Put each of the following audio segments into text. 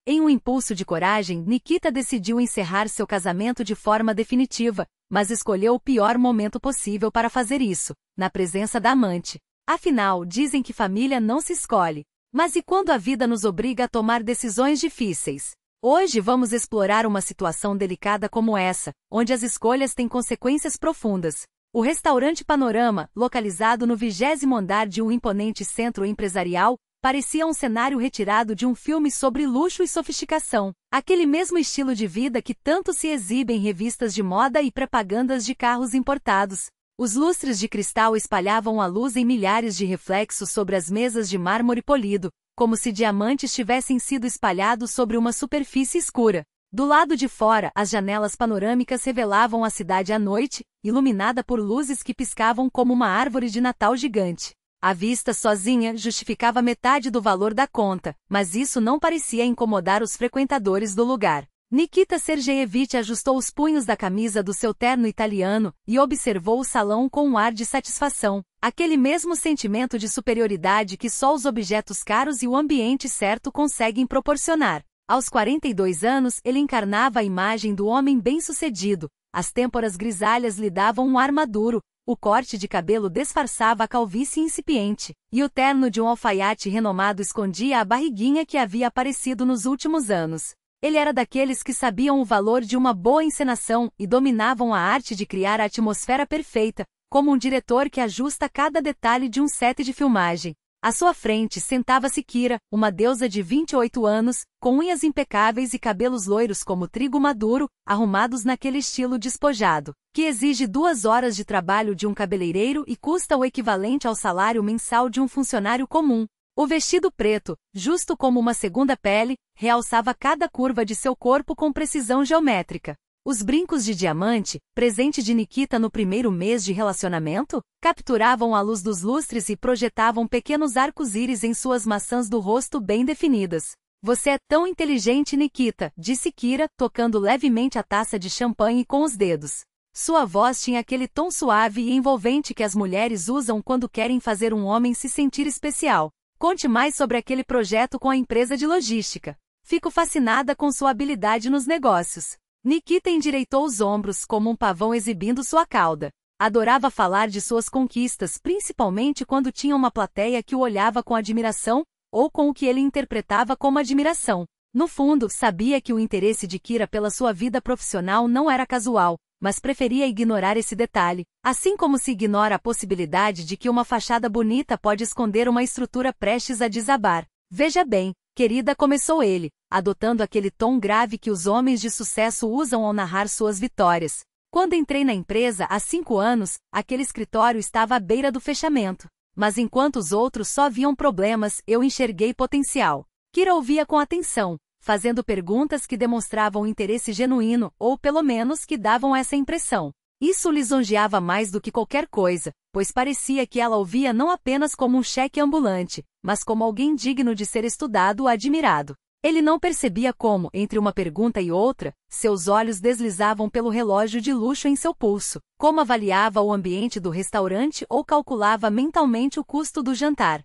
Em um impulso de coragem, Nikita decidiu encerrar seu casamento de forma definitiva, mas escolheu o pior momento possível para fazer isso, na presença da amante. Afinal, dizem que família não se escolhe. Mas e quando a vida nos obriga a tomar decisões difíceis? Hoje vamos explorar uma situação delicada como essa, onde as escolhas têm consequências profundas. O restaurante Panorama, localizado no 20º andar de um imponente centro empresarial, parecia um cenário retirado de um filme sobre luxo e sofisticação. Aquele mesmo estilo de vida que tanto se exibe em revistas de moda e propagandas de carros importados. Os lustres de cristal espalhavam a luz em milhares de reflexos sobre as mesas de mármore polido, como se diamantes tivessem sido espalhados sobre uma superfície escura. Do lado de fora, as janelas panorâmicas revelavam a cidade à noite, iluminada por luzes que piscavam como uma árvore de Natal gigante. A vista sozinha justificava metade do valor da conta, mas isso não parecia incomodar os frequentadores do lugar. Nikita Sergeyevich ajustou os punhos da camisa do seu terno italiano e observou o salão com um ar de satisfação, aquele mesmo sentimento de superioridade que só os objetos caros e o ambiente certo conseguem proporcionar. Aos 42 anos, ele encarnava a imagem do homem bem-sucedido, as têmporas grisalhas lhe davam um ar maduro, o corte de cabelo disfarçava a calvície incipiente, e o terno de um alfaiate renomado escondia a barriguinha que havia aparecido nos últimos anos. Ele era daqueles que sabiam o valor de uma boa encenação e dominavam a arte de criar a atmosfera perfeita, como um diretor que ajusta cada detalhe de um set de filmagem. À sua frente sentava-se Kira, uma deusa de 28 anos, com unhas impecáveis e cabelos loiros como trigo maduro, arrumados naquele estilo despojado, que exige 2 horas de trabalho de um cabeleireiro e custa o equivalente ao salário mensal de um funcionário comum. O vestido preto, justo como uma segunda pele, realçava cada curva de seu corpo com precisão geométrica. Os brincos de diamante, presente de Nikita no primeiro mês de relacionamento, capturavam a luz dos lustres e projetavam pequenos arcos-íris em suas maçãs do rosto bem definidas. Você é tão inteligente, Nikita, disse Kira, tocando levemente a taça de champanhe com os dedos. Sua voz tinha aquele tom suave e envolvente que as mulheres usam quando querem fazer um homem se sentir especial. Conte mais sobre aquele projeto com a empresa de logística. Fico fascinada com sua habilidade nos negócios. Nikita endireitou os ombros como um pavão exibindo sua cauda. Adorava falar de suas conquistas, principalmente quando tinha uma plateia que o olhava com admiração, ou com o que ele interpretava como admiração. No fundo, sabia que o interesse de Kira pela sua vida profissional não era casual, mas preferia ignorar esse detalhe, assim como se ignora a possibilidade de que uma fachada bonita pode esconder uma estrutura prestes a desabar. Veja bem, querida, começou ele, adotando aquele tom grave que os homens de sucesso usam ao narrar suas vitórias. Quando entrei na empresa há 5 anos, aquele escritório estava à beira do fechamento. Mas enquanto os outros só viam problemas, eu enxerguei potencial. Kira ouvia com atenção, fazendo perguntas que demonstravam interesse genuíno, ou pelo menos que davam essa impressão. Isso o lisonjeava mais do que qualquer coisa, pois parecia que ela ouvia não apenas como um cheque ambulante, mas como alguém digno de ser estudado ou admirado. Ele não percebia como, entre uma pergunta e outra, seus olhos deslizavam pelo relógio de luxo em seu pulso, como avaliava o ambiente do restaurante ou calculava mentalmente o custo do jantar.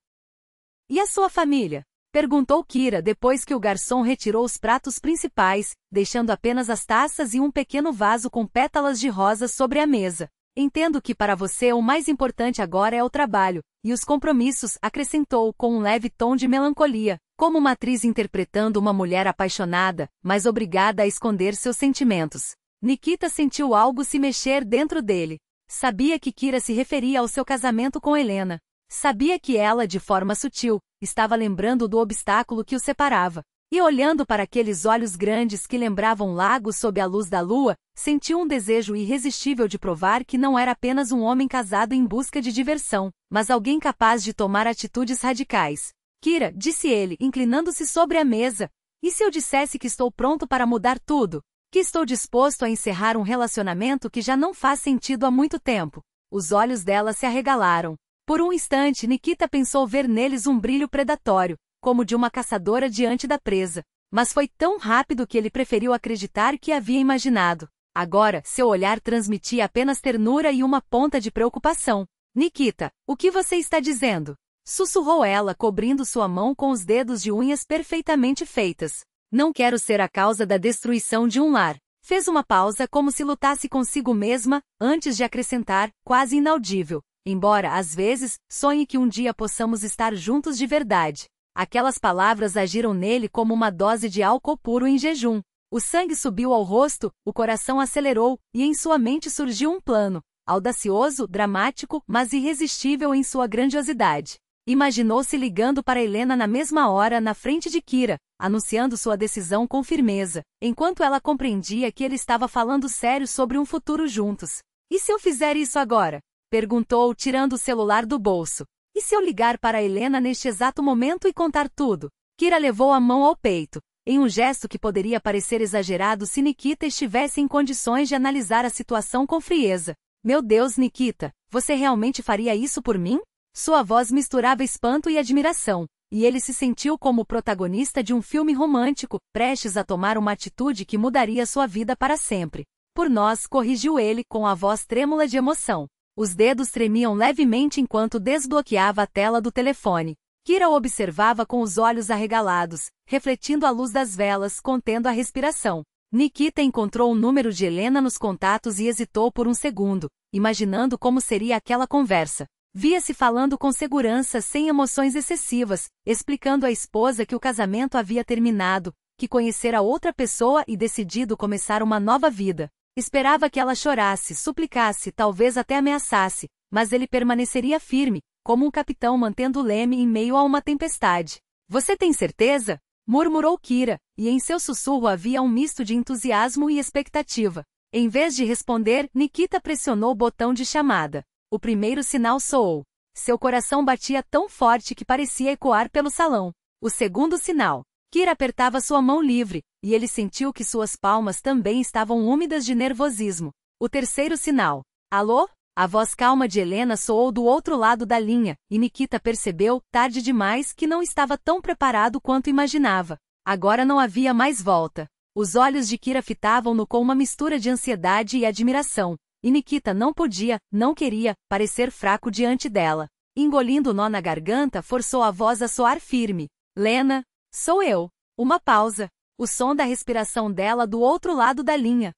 E a sua família? Perguntou Kira depois que o garçom retirou os pratos principais, deixando apenas as taças e um pequeno vaso com pétalas de rosas sobre a mesa. Entendo que para você o mais importante agora é o trabalho, e os compromissos, acrescentou com um leve tom de melancolia, como uma atriz interpretando uma mulher apaixonada, mas obrigada a esconder seus sentimentos. Nikita sentiu algo se mexer dentro dele. Sabia que Kira se referia ao seu casamento com Helena. Sabia que ela, de forma sutil, estava lembrando do obstáculo que o separava. E olhando para aqueles olhos grandes que lembravam lagos sob a luz da lua, sentiu um desejo irresistível de provar que não era apenas um homem casado em busca de diversão, mas alguém capaz de tomar atitudes radicais. Kira, disse ele, inclinando-se sobre a mesa, e se eu dissesse que estou pronto para mudar tudo? Que estou disposto a encerrar um relacionamento que já não faz sentido há muito tempo? Os olhos dela se arregalaram. Por um instante Nikita pensou ver neles um brilho predatório, como de uma caçadora diante da presa. Mas foi tão rápido que ele preferiu acreditar que havia imaginado. Agora, seu olhar transmitia apenas ternura e uma ponta de preocupação. Nikita, o que você está dizendo? Sussurrou ela, cobrindo sua mão com os dedos de unhas perfeitamente feitas. Não quero ser a causa da destruição de um lar. Fez uma pausa como se lutasse consigo mesma, antes de acrescentar, quase inaudível. Embora, às vezes, sonhe que um dia possamos estar juntos de verdade. Aquelas palavras agiram nele como uma dose de álcool puro em jejum. O sangue subiu ao rosto, o coração acelerou, e em sua mente surgiu um plano. Audacioso, dramático, mas irresistível em sua grandiosidade. Imaginou-se ligando para Helena na mesma hora na frente de Kira, anunciando sua decisão com firmeza, enquanto ela compreendia que ele estava falando sério sobre um futuro juntos. E se eu fizer isso agora? Perguntou, tirando o celular do bolso. E se eu ligar para Helena neste exato momento e contar tudo? Kira levou a mão ao peito, em um gesto que poderia parecer exagerado se Nikita estivesse em condições de analisar a situação com frieza. Meu Deus, Nikita, você realmente faria isso por mim? Sua voz misturava espanto e admiração, e ele se sentiu como o protagonista de um filme romântico, prestes a tomar uma atitude que mudaria sua vida para sempre. Por nós, corrigiu ele com a voz trêmula de emoção. Os dedos tremiam levemente enquanto desbloqueava a tela do telefone. Kira o observava com os olhos arregalados, refletindo a luz das velas, contendo a respiração. Nikita encontrou o número de Helena nos contatos e hesitou por um segundo, imaginando como seria aquela conversa. Via-se falando com segurança, sem emoções excessivas, explicando à esposa que o casamento havia terminado, que conhecera outra pessoa e decidido começar uma nova vida. Esperava que ela chorasse, suplicasse, talvez até ameaçasse, mas ele permaneceria firme, como um capitão mantendo o leme em meio a uma tempestade. Você tem certeza? Murmurou Kira, e em seu sussurro havia um misto de entusiasmo e expectativa. Em vez de responder, Nikita pressionou o botão de chamada. O primeiro sinal soou. Seu coração batia tão forte que parecia ecoar pelo salão. O segundo sinal. Kira apertava sua mão livre, e ele sentiu que suas palmas também estavam úmidas de nervosismo. O terceiro sinal. Alô? A voz calma de Helena soou do outro lado da linha, e Nikita percebeu, tarde demais, que não estava tão preparado quanto imaginava. Agora não havia mais volta. Os olhos de Kira fitavam-no com uma mistura de ansiedade e admiração, e Nikita não podia, não queria, parecer fraco diante dela. Engolindo o nó na garganta, forçou a voz a soar firme. Lena, sou eu. Uma pausa. O som da respiração dela do outro lado da linha.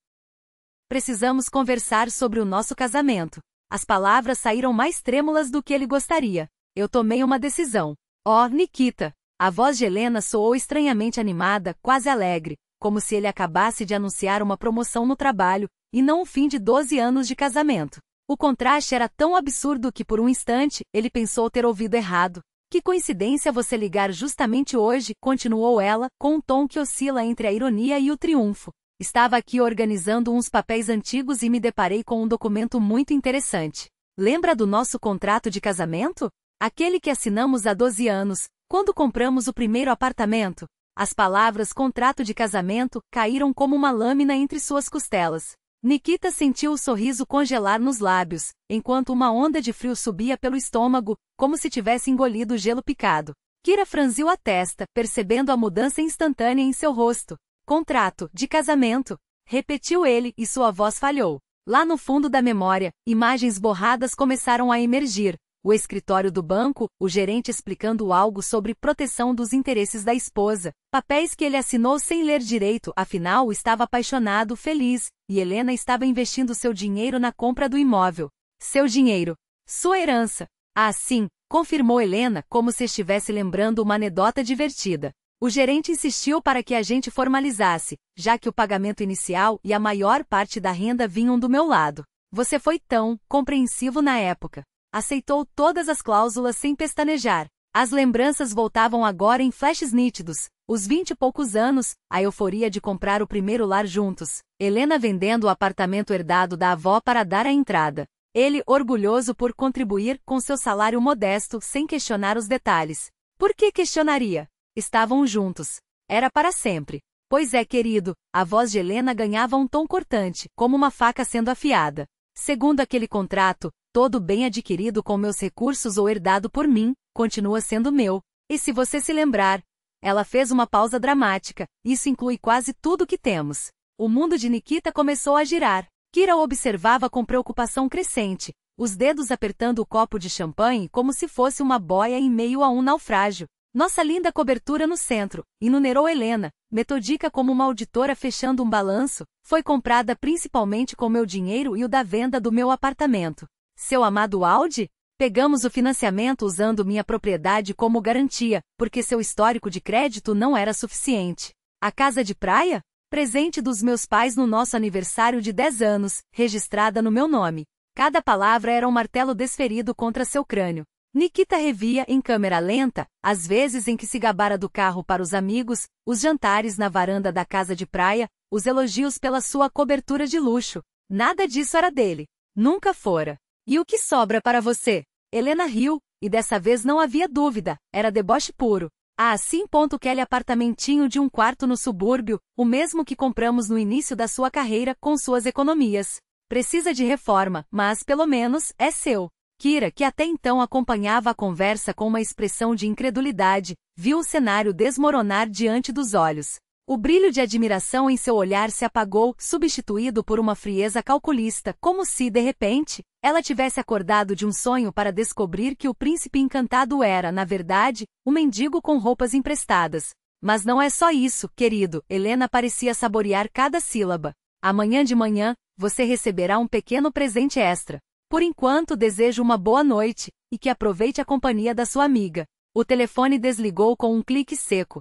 Precisamos conversar sobre o nosso casamento. As palavras saíram mais trêmulas do que ele gostaria. Eu tomei uma decisão. Oh, Nikita! A voz de Helena soou estranhamente animada, quase alegre, como se ele acabasse de anunciar uma promoção no trabalho, e não o fim de 12 anos de casamento. O contraste era tão absurdo que por um instante, ele pensou ter ouvido errado. Que coincidência você ligar justamente hoje, continuou ela, com um tom que oscila entre a ironia e o triunfo. Estava aqui organizando uns papéis antigos e me deparei com um documento muito interessante. Lembra do nosso contrato de casamento? Aquele que assinamos há 12 anos, quando compramos o primeiro apartamento. As palavras contrato de casamento caíram como uma lâmina entre suas costelas. Nikita sentiu o sorriso congelar nos lábios, enquanto uma onda de frio subia pelo estômago, como se tivesse engolido gelo picado. Kira franziu a testa, percebendo a mudança instantânea em seu rosto. Contrato de casamento, repetiu ele e sua voz falhou. Lá no fundo da memória, imagens borradas começaram a emergir. O escritório do banco, o gerente explicando algo sobre proteção dos interesses da esposa, papéis que ele assinou sem ler direito, afinal estava apaixonado, feliz, e Helena estava investindo seu dinheiro na compra do imóvel. Seu dinheiro. Sua herança. Ah, sim, confirmou Helena, como se estivesse lembrando uma anedota divertida. O gerente insistiu para que a gente formalizasse, já que o pagamento inicial e a maior parte da renda vinham do meu lado. Você foi tão compreensivo na época. Aceitou todas as cláusulas sem pestanejar. As lembranças voltavam agora em flashes nítidos. Os 20 e poucos anos, a euforia de comprar o primeiro lar juntos. Helena vendendo o apartamento herdado da avó para dar a entrada. Ele, orgulhoso por contribuir com seu salário modesto sem questionar os detalhes. Por que questionaria? Estavam juntos. Era para sempre. Pois é, querido, a voz de Helena ganhava um tom cortante, como uma faca sendo afiada. Segundo aquele contrato, todo bem adquirido com meus recursos ou herdado por mim, continua sendo meu. E se você se lembrar, ela fez uma pausa dramática, isso inclui quase tudo que temos. O mundo de Nikita começou a girar. Kira o observava com preocupação crescente, os dedos apertando o copo de champanhe como se fosse uma boia em meio a um naufrágio. Nossa linda cobertura no centro, enumerou Helena, metódica como uma auditora fechando um balanço, foi comprada principalmente com meu dinheiro e o da venda do meu apartamento. Seu amado Audi? Pegamos o financiamento usando minha propriedade como garantia, porque seu histórico de crédito não era suficiente. A casa de praia? Presente dos meus pais no nosso aniversário de 10 anos, registrada no meu nome. Cada palavra era um martelo desferido contra seu crânio. Nikita revia em câmera lenta, as vezes em que se gabara do carro para os amigos, os jantares na varanda da casa de praia, os elogios pela sua cobertura de luxo. Nada disso era dele. Nunca fora. E o que sobra para você? Helena riu, e dessa vez não havia dúvida, era deboche puro. Ah, sim. Aquele apartamentinho de um quarto no subúrbio, o mesmo que compramos no início da sua carreira com suas economias. Precisa de reforma, mas pelo menos é seu. Kira, que até então acompanhava a conversa com uma expressão de incredulidade, viu o cenário desmoronar diante dos olhos. O brilho de admiração em seu olhar se apagou, substituído por uma frieza calculista, como se, de repente, ela tivesse acordado de um sonho para descobrir que o príncipe encantado era, na verdade, um mendigo com roupas emprestadas. Mas não é só isso, querido, Helena parecia saborear cada sílaba. Amanhã de manhã, você receberá um pequeno presente extra. Por enquanto, desejo uma boa noite, e que aproveite a companhia da sua amiga. O telefone desligou com um clique seco.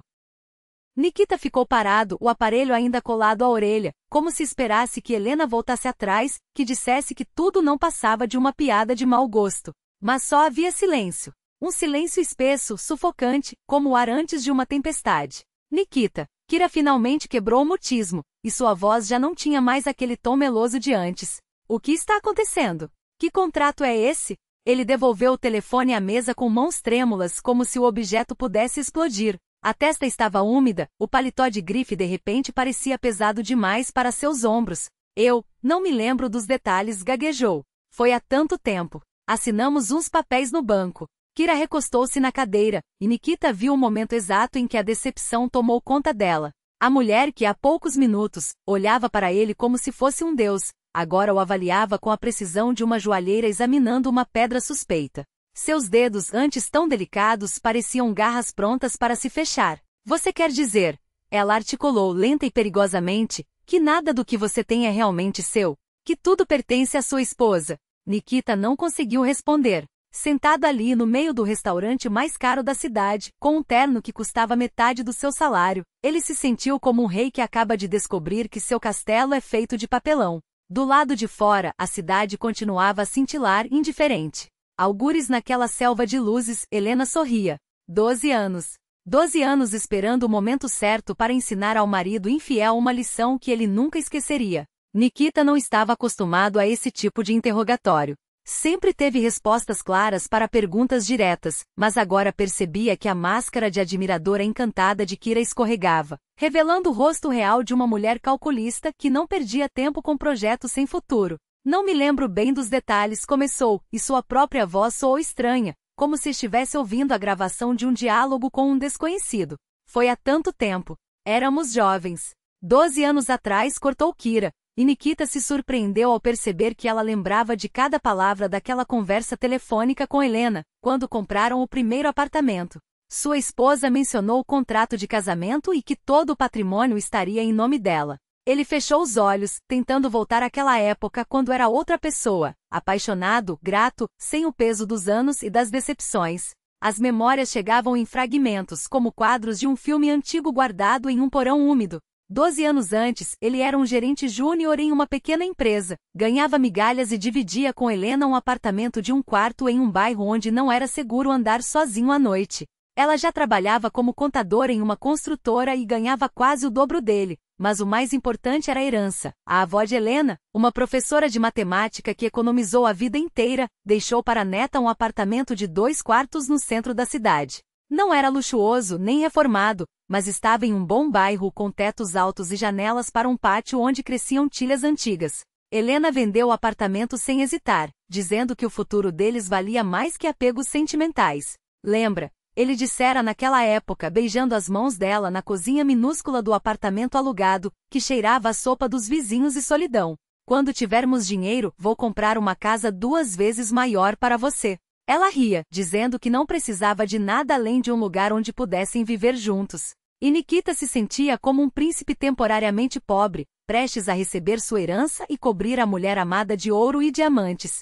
Nikita ficou parado, o aparelho ainda colado à orelha, como se esperasse que Helena voltasse atrás, que dissesse que tudo não passava de uma piada de mau gosto. Mas só havia silêncio. Um silêncio espesso, sufocante, como o ar antes de uma tempestade. Nikita. Kira finalmente quebrou o mutismo, e sua voz já não tinha mais aquele tom meloso de antes. O que está acontecendo? Que contrato é esse? Ele devolveu o telefone à mesa com mãos trêmulas como se o objeto pudesse explodir. A testa estava úmida, o paletó de grife de repente parecia pesado demais para seus ombros. Eu não me lembro dos detalhes, gaguejou. Foi há tanto tempo. Assinamos uns papéis no banco. Kira recostou-se na cadeira, e Nikita viu o momento exato em que a decepção tomou conta dela. A mulher que há poucos minutos olhava para ele como se fosse um deus, agora o avaliava com a precisão de uma joalheira examinando uma pedra suspeita. Seus dedos, antes tão delicados, pareciam garras prontas para se fechar. Você quer dizer, ela articulou lenta e perigosamente, que nada do que você tem é realmente seu? Que tudo pertence à sua esposa? Nikita não conseguiu responder. Sentado ali no meio do restaurante mais caro da cidade, com um terno que custava metade do seu salário, ele se sentiu como um rei que acaba de descobrir que seu castelo é feito de papelão. Do lado de fora, a cidade continuava a cintilar indiferente. Algures naquela selva de luzes, Helena sorria. 12 anos. 12 anos esperando o momento certo para ensinar ao marido infiel uma lição que ele nunca esqueceria. Nikita não estava acostumado a esse tipo de interrogatório. Sempre teve respostas claras para perguntas diretas, mas agora percebia que a máscara de admiradora encantada de Kira escorregava, revelando o rosto real de uma mulher calculista que não perdia tempo com projetos sem futuro. Não me lembro bem dos detalhes, começou, e sua própria voz soou estranha, como se estivesse ouvindo a gravação de um diálogo com um desconhecido. Foi há tanto tempo. Éramos jovens. 12 anos atrás, cortou Kira, e Nikita se surpreendeu ao perceber que ela lembrava de cada palavra daquela conversa telefônica com Helena, quando compraram o primeiro apartamento. Sua esposa mencionou o contrato de casamento e que todo o patrimônio estaria em nome dela. Ele fechou os olhos, tentando voltar àquela época quando era outra pessoa, apaixonado, grato, sem o peso dos anos e das decepções. As memórias chegavam em fragmentos, como quadros de um filme antigo guardado em um porão úmido. 12 anos antes, ele era um gerente júnior em uma pequena empresa, ganhava migalhas e dividia com Helena um apartamento de um quarto em um bairro onde não era seguro andar sozinho à noite. Ela já trabalhava como contadora em uma construtora e ganhava quase o dobro dele, mas o mais importante era a herança. A avó de Helena, uma professora de matemática que economizou a vida inteira, deixou para a neta um apartamento de 2 quartos no centro da cidade. Não era luxuoso nem reformado, mas estava em um bom bairro com tetos altos e janelas para um pátio onde cresciam tilhas antigas. Helena vendeu o apartamento sem hesitar, dizendo que o futuro deles valia mais que apegos sentimentais. Lembra? Ele dissera naquela época, beijando as mãos dela na cozinha minúscula do apartamento alugado, que cheirava a sopa dos vizinhos e solidão. Quando tivermos dinheiro, vou comprar uma casa 2 vezes maior para você. Ela ria, dizendo que não precisava de nada além de um lugar onde pudessem viver juntos. E Nikita se sentia como um príncipe temporariamente pobre, prestes a receber sua herança e cobrir a mulher amada de ouro e diamantes.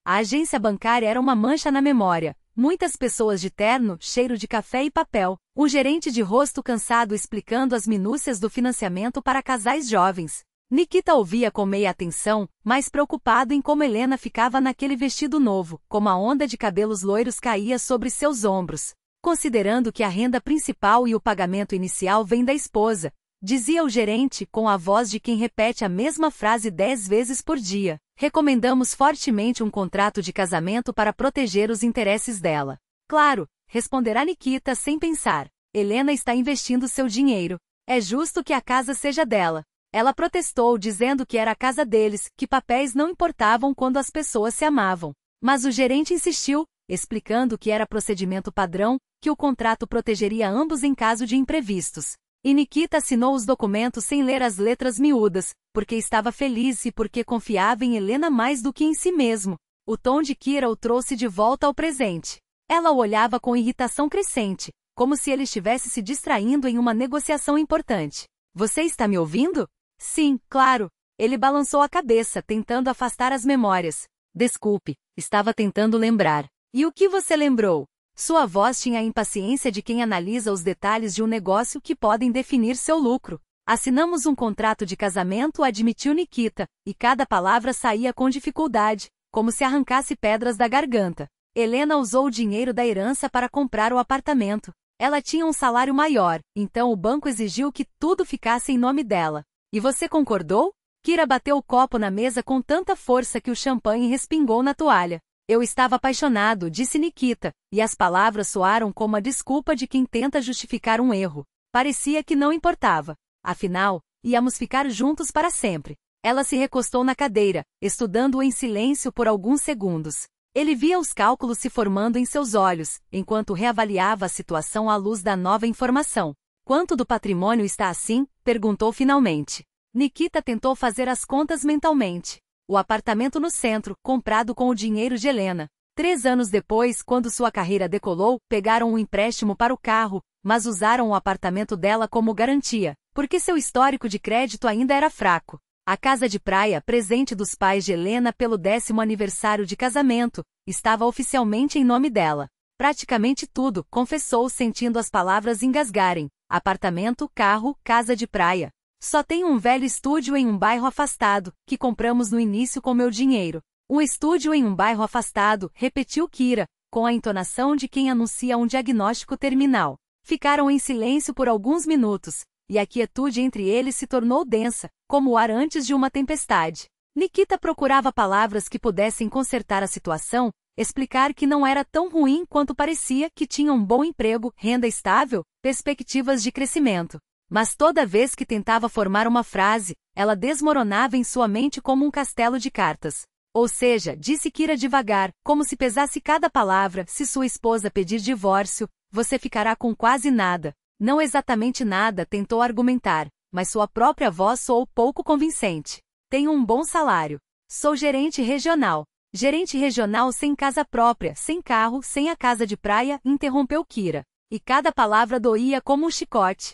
A agência bancária era uma mancha na memória. Muitas pessoas de terno, cheiro de café e papel. Um gerente de rosto cansado explicando as minúcias do financiamento para casais jovens. Nikita ouvia com meia atenção, mais preocupado em como Helena ficava naquele vestido novo, como a onda de cabelos loiros caía sobre seus ombros. Considerando que a renda principal e o pagamento inicial vem da esposa, dizia o gerente com a voz de quem repete a mesma frase 10 vezes por dia. Recomendamos fortemente um contrato de casamento para proteger os interesses dela. Claro, responderá Nikita sem pensar. Helena está investindo seu dinheiro. É justo que a casa seja dela. Ela protestou dizendo que era a casa deles, que papéis não importavam quando as pessoas se amavam. Mas o gerente insistiu, explicando que era procedimento padrão, que o contrato protegeria ambos em caso de imprevistos. E Nikita assinou os documentos sem ler as letras miúdas, porque estava feliz e porque confiava em Helena mais do que em si mesmo. O tom de Kira o trouxe de volta ao presente. Ela o olhava com irritação crescente, como se ele estivesse se distraindo em uma negociação importante. Você está me ouvindo? Sim, claro. Ele balançou a cabeça, tentando afastar as memórias. Desculpe, estava tentando lembrar. E o que você lembrou? Sua voz tinha a impaciência de quem analisa os detalhes de um negócio que podem definir seu lucro. Assinamos um contrato de casamento, admitiu Nikita, e cada palavra saía com dificuldade, como se arrancasse pedras da garganta. Helena usou o dinheiro da herança para comprar o apartamento. Ela tinha um salário maior, então o banco exigiu que tudo ficasse em nome dela. E você concordou? Kira bateu o copo na mesa com tanta força que o champanhe respingou na toalha. Eu estava apaixonado, disse Nikita, e as palavras soaram como a desculpa de quem tenta justificar um erro. Parecia que não importava. Afinal, íamos ficar juntos para sempre. Ela se recostou na cadeira, estudando-o em silêncio por alguns segundos. Ele via os cálculos se formando em seus olhos, enquanto reavaliava a situação à luz da nova informação. Quanto do patrimônio está assim? Perguntou finalmente. Nikita tentou fazer as contas mentalmente. O apartamento no centro, comprado com o dinheiro de Helena. 3 anos depois, quando sua carreira decolou, pegaram um empréstimo para o carro, mas usaram o apartamento dela como garantia, porque seu histórico de crédito ainda era fraco. A casa de praia, presente dos pais de Helena pelo 10º aniversário de casamento, estava oficialmente em nome dela. Praticamente tudo, confessou sentindo as palavras engasgarem. Apartamento, carro, casa de praia. Só tenho um velho estúdio em um bairro afastado, que compramos no início com meu dinheiro. Um estúdio em um bairro afastado, repetiu Kira, com a entonação de quem anuncia um diagnóstico terminal. Ficaram em silêncio por alguns minutos, e a quietude entre eles se tornou densa, como o ar antes de uma tempestade. Nikita procurava palavras que pudessem consertar a situação, explicar que não era tão ruim quanto parecia, que tinha um bom emprego, renda estável, perspectivas de crescimento. Mas toda vez que tentava formar uma frase, ela desmoronava em sua mente como um castelo de cartas. Ou seja, disse Kira devagar, como se pesasse cada palavra, se sua esposa pedir divórcio, você ficará com quase nada. Não exatamente nada, tentou argumentar, mas sua própria voz soou pouco convincente. Tenho um bom salário. Sou gerente regional. Gerente regional sem casa própria, sem carro, sem a casa de praia, interrompeu Kira. E cada palavra doía como um chicote.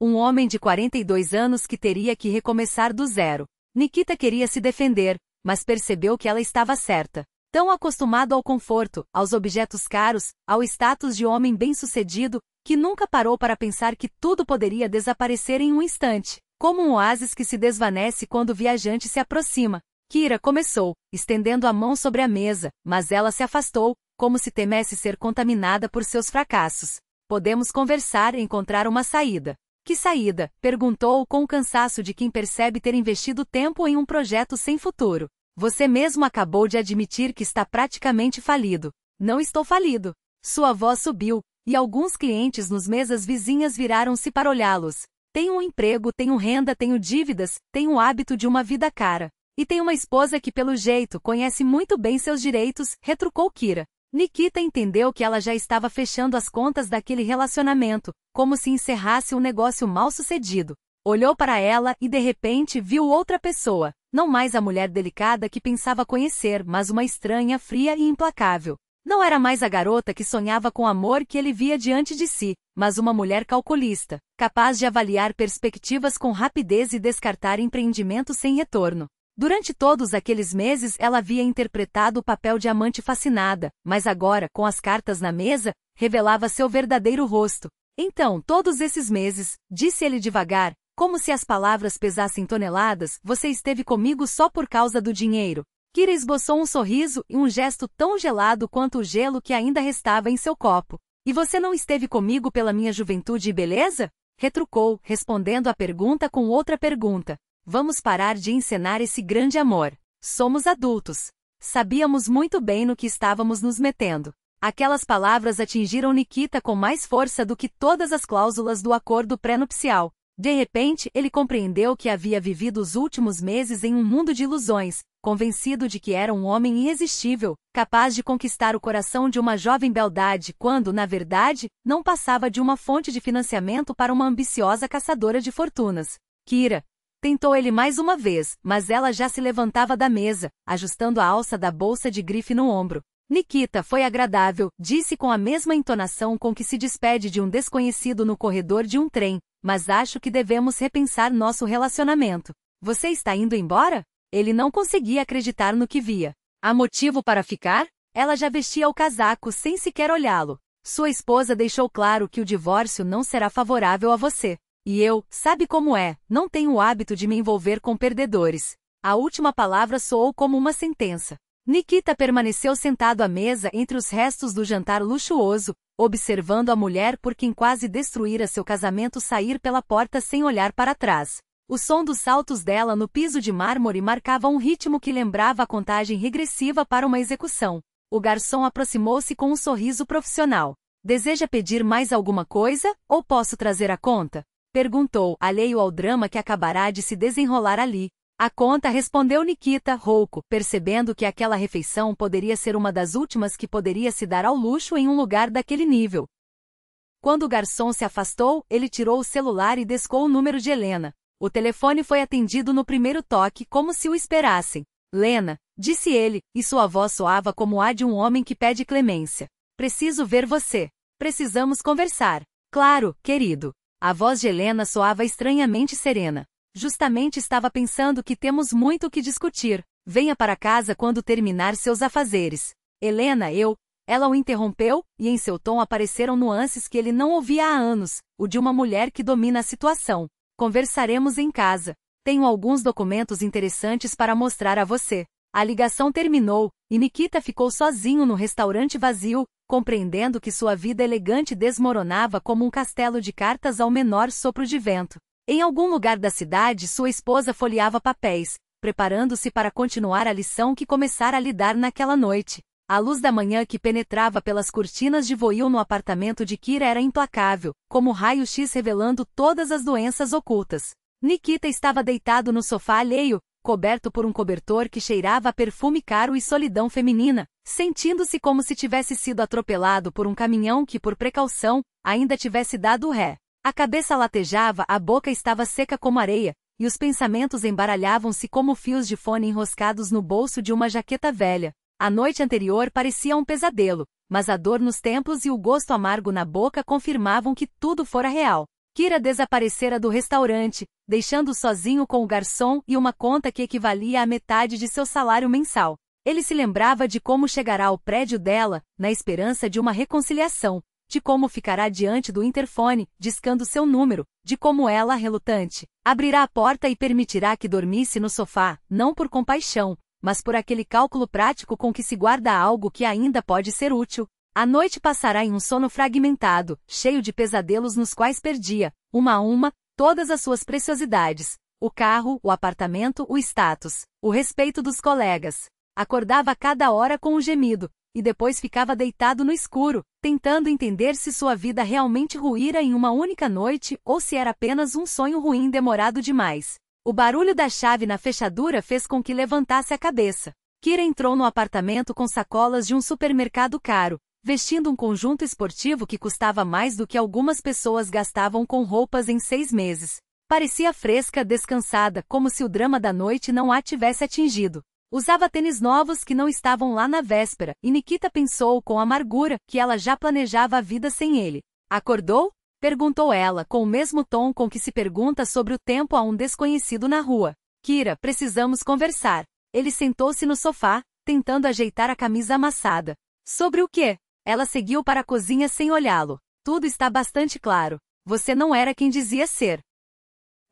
Um homem de 42 anos que teria que recomeçar do zero. Nikita queria se defender, mas percebeu que ela estava certa. Tão acostumado ao conforto, aos objetos caros, ao status de homem bem-sucedido, que nunca parou para pensar que tudo poderia desaparecer em um instante, como um oásis que se desvanece quando o viajante se aproxima. Kira começou, estendendo a mão sobre a mesa, mas ela se afastou, como se temesse ser contaminada por seus fracassos. Podemos conversar e encontrar uma saída. Que saída? Perguntou com o cansaço de quem percebe ter investido tempo em um projeto sem futuro. Você mesmo acabou de admitir que está praticamente falido. Não estou falido. Sua voz subiu, e alguns clientes nos mesas vizinhas viraram-se para olhá-los. Tenho um emprego, tenho renda, tenho dívidas, tenho o hábito de uma vida cara. E tenho uma esposa que pelo jeito conhece muito bem seus direitos, retrucou Kira. Nikita entendeu que ela já estava fechando as contas daquele relacionamento, como se encerrasse um negócio mal sucedido. Olhou para ela e de repente viu outra pessoa. Não mais a mulher delicada que pensava conhecer, mas uma estranha, fria e implacável. Não era mais a garota que sonhava com o amor que ele via diante de si, mas uma mulher calculista, capaz de avaliar perspectivas com rapidez e descartar empreendimentos sem retorno. Durante todos aqueles meses ela havia interpretado o papel de amante fascinada, mas agora, com as cartas na mesa, revelava seu verdadeiro rosto. Então, todos esses meses, disse ele devagar, como se as palavras pesassem toneladas, você esteve comigo só por causa do dinheiro. Kira esboçou um sorriso e um gesto tão gelado quanto o gelo que ainda restava em seu copo. E você não esteve comigo pela minha juventude e beleza? Retrucou, respondendo a pergunta com outra pergunta. Vamos parar de encenar esse grande amor. Somos adultos. Sabíamos muito bem no que estávamos nos metendo. Aquelas palavras atingiram Nikita com mais força do que todas as cláusulas do acordo pré-nupcial. De repente, ele compreendeu que havia vivido os últimos meses em um mundo de ilusões, convencido de que era um homem irresistível, capaz de conquistar o coração de uma jovem beldade quando, na verdade, não passava de uma fonte de financiamento para uma ambiciosa caçadora de fortunas. Kira. Tentou ele mais uma vez, mas ela já se levantava da mesa, ajustando a alça da bolsa de grife no ombro. Nikita, foi agradável, disse com a mesma entonação com que se despede de um desconhecido no corredor de um trem, mas acho que devemos repensar nosso relacionamento. Você está indo embora? Ele não conseguia acreditar no que via. Há motivo para ficar? Ela já vestia o casaco sem sequer olhá-lo. Sua esposa deixou claro que o divórcio não será favorável a você. E eu, sabe como é, não tenho o hábito de me envolver com perdedores. A última palavra soou como uma sentença. Nikita permaneceu sentado à mesa entre os restos do jantar luxuoso, observando a mulher por quem quase destruíra seu casamento sair pela porta sem olhar para trás. O som dos saltos dela no piso de mármore marcava um ritmo que lembrava a contagem regressiva para uma execução. O garçom aproximou-se com um sorriso profissional. Deseja pedir mais alguma coisa, ou posso trazer a conta? Perguntou, alheio ao drama que acabará de se desenrolar ali. A conta, respondeu Nikita, rouco, percebendo que aquela refeição poderia ser uma das últimas que poderia se dar ao luxo em um lugar daquele nível. Quando o garçom se afastou, ele tirou o celular e descou o número de Helena. O telefone foi atendido no primeiro toque, como se o esperassem. Lena, disse ele, e sua voz soava como a de um homem que pede clemência. Preciso ver você. Precisamos conversar. Claro, querido. A voz de Helena soava estranhamente serena. Justamente estava pensando que temos muito o que discutir. Venha para casa quando terminar seus afazeres. Helena, Ela o interrompeu, e em seu tom apareceram nuances que ele não ouvia há anos, o de uma mulher que domina a situação. Conversaremos em casa. Tenho alguns documentos interessantes para mostrar a você. A ligação terminou, e Nikita ficou sozinho no restaurante vazio, compreendendo que sua vida elegante desmoronava como um castelo de cartas ao menor sopro de vento. Em algum lugar da cidade, sua esposa folheava papéis, preparando-se para continuar a lição que começara a lhe dar naquela noite. A luz da manhã que penetrava pelas cortinas de voil no apartamento de Kira era implacável, como raio-x revelando todas as doenças ocultas. Nikita estava deitado no sofá alheio, coberto por um cobertor que cheirava a perfume caro e solidão feminina, sentindo-se como se tivesse sido atropelado por um caminhão que, por precaução, ainda tivesse dado ré. A cabeça latejava, a boca estava seca como areia, e os pensamentos embaralhavam-se como fios de fone enroscados no bolso de uma jaqueta velha. A noite anterior parecia um pesadelo, mas a dor nos templos e o gosto amargo na boca confirmavam que tudo fora real. Kira desaparecera do restaurante, deixando-o sozinho com o garçom e uma conta que equivalia à metade de seu salário mensal. Ele se lembrava de como chegará ao prédio dela, na esperança de uma reconciliação, de como ficará diante do interfone, discando seu número, de como ela, relutante, abrirá a porta e permitirá que dormisse no sofá, não por compaixão, mas por aquele cálculo prático com que se guarda algo que ainda pode ser útil. A noite passará em um sono fragmentado, cheio de pesadelos nos quais perdia, uma a uma, todas as suas preciosidades. O carro, o apartamento, o status, o respeito dos colegas. Acordava a cada hora com um gemido, e depois ficava deitado no escuro, tentando entender se sua vida realmente ruíra em uma única noite ou se era apenas um sonho ruim demorado demais. O barulho da chave na fechadura fez com que levantasse a cabeça. Kira entrou no apartamento com sacolas de um supermercado caro, vestindo um conjunto esportivo que custava mais do que algumas pessoas gastavam com roupas em 6 meses. Parecia fresca, descansada, como se o drama da noite não a tivesse atingido. Usava tênis novos que não estavam lá na véspera, e Nikita pensou com amargura que ela já planejava a vida sem ele. Acordou? Perguntou ela, com o mesmo tom com que se pergunta sobre o tempo a um desconhecido na rua. Kira, precisamos conversar. Ele sentou-se no sofá, tentando ajeitar a camisa amassada. Sobre o quê? Ela seguiu para a cozinha sem olhá-lo. Tudo está bastante claro. Você não era quem dizia ser.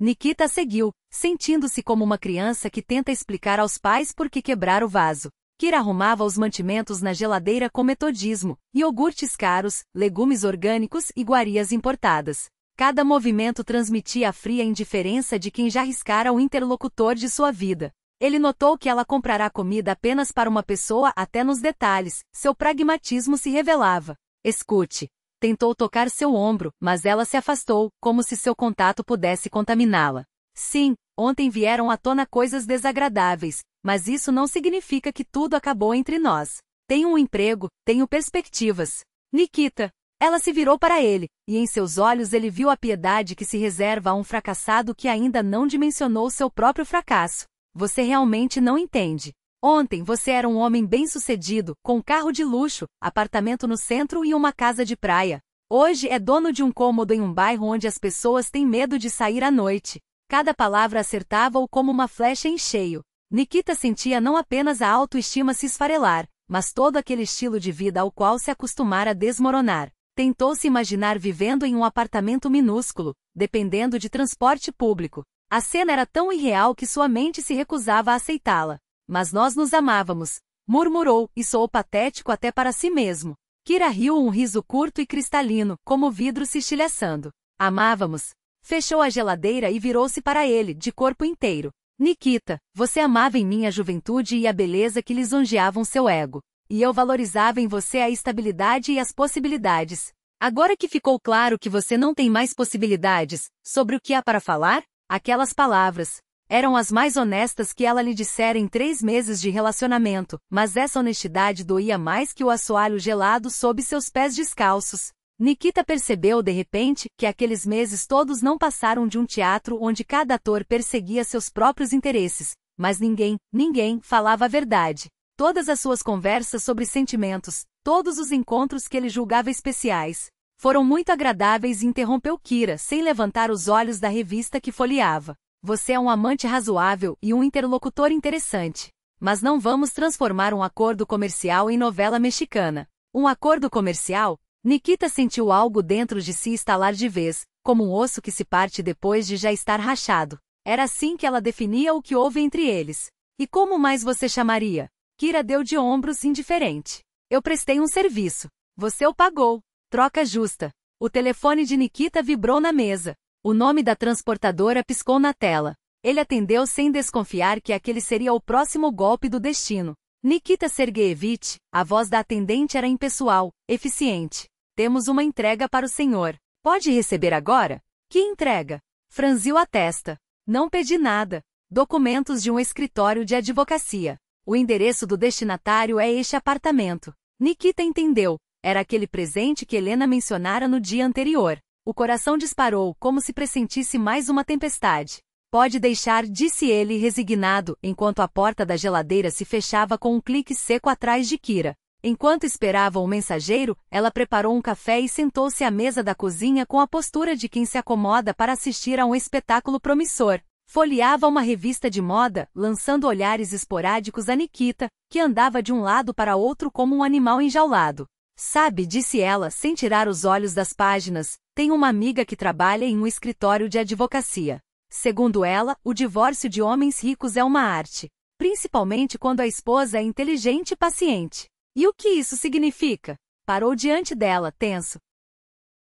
Nikita seguiu, sentindo-se como uma criança que tenta explicar aos pais por que quebrar o vaso. Kira arrumava os mantimentos na geladeira com metodismo, iogurtes caros, legumes orgânicos e iguarias importadas. Cada movimento transmitia a fria indiferença de quem já riscara o interlocutor de sua vida. Ele notou que ela comprará comida apenas para uma pessoa até nos detalhes, seu pragmatismo se revelava. Escute. Tentou tocar seu ombro, mas ela se afastou, como se seu contato pudesse contaminá-la. Sim, ontem vieram à tona coisas desagradáveis, mas isso não significa que tudo acabou entre nós. Tenho um emprego, tenho perspectivas. Nikita. Ela se virou para ele, e em seus olhos ele viu a piedade que se reserva a um fracassado que ainda não dimensionou seu próprio fracasso. Você realmente não entende. Ontem você era um homem bem-sucedido, com carro de luxo, apartamento no centro e uma casa de praia. Hoje é dono de um cômodo em um bairro onde as pessoas têm medo de sair à noite. Cada palavra acertava-o como uma flecha em cheio. Nikita sentia não apenas a autoestima se esfarelar, mas todo aquele estilo de vida ao qual se acostumara desmoronar. Tentou se imaginar vivendo em um apartamento minúsculo, dependendo de transporte público. A cena era tão irreal que sua mente se recusava a aceitá-la. Mas nós nos amávamos, murmurou, e soou patético até para si mesmo. Kira riu um riso curto e cristalino, como vidro se estilhaçando. Amávamos. Fechou a geladeira e virou-se para ele, de corpo inteiro. Nikita, você amava em mim a juventude e a beleza que lisonjeavam seu ego. E eu valorizava em você a estabilidade e as possibilidades. Agora que ficou claro que você não tem mais possibilidades, sobre o que há para falar? Aquelas palavras eram as mais honestas que ela lhe dissera em 3 meses de relacionamento, mas essa honestidade doía mais que o assoalho gelado sob seus pés descalços. Nikita percebeu de repente que aqueles meses todos não passaram de um teatro onde cada ator perseguia seus próprios interesses, mas ninguém falava a verdade. Todas as suas conversas sobre sentimentos, todos os encontros que ele julgava especiais, foram muito agradáveis e interrompeu Kira sem levantar os olhos da revista que folheava. Você é um amante razoável e um interlocutor interessante. Mas não vamos transformar um acordo comercial em novela mexicana. Um acordo comercial? Nikita sentiu algo dentro de si estalar de vez, como um osso que se parte depois de já estar rachado. Era assim que ela definia o que houve entre eles. E como mais você chamaria? Kira deu de ombros indiferente. Eu prestei um serviço. Você o pagou. Troca justa. O telefone de Nikita vibrou na mesa. O nome da transportadora piscou na tela. Ele atendeu sem desconfiar que aquele seria o próximo golpe do destino. Nikita Sergeyevich, a voz da atendente era impessoal, eficiente. Temos uma entrega para o senhor. Pode receber agora? Que entrega? Franziu a testa. Não pedi nada. Documentos de um escritório de advocacia. O endereço do destinatário é este apartamento. Nikita entendeu. Era aquele presente que Helena mencionara no dia anterior. O coração disparou, como se pressentisse mais uma tempestade. Pode deixar, disse ele resignado, enquanto a porta da geladeira se fechava com um clique seco atrás de Kira. Enquanto esperava o mensageiro, ela preparou um café e sentou-se à mesa da cozinha com a postura de quem se acomoda para assistir a um espetáculo promissor. Folheava uma revista de moda, lançando olhares esporádicos a Nikita, que andava de um lado para outro como um animal enjaulado. Sabe, disse ela, sem tirar os olhos das páginas, tenho uma amiga que trabalha em um escritório de advocacia. Segundo ela, o divórcio de homens ricos é uma arte, principalmente quando a esposa é inteligente e paciente. E o que isso significa? Parou diante dela, tenso.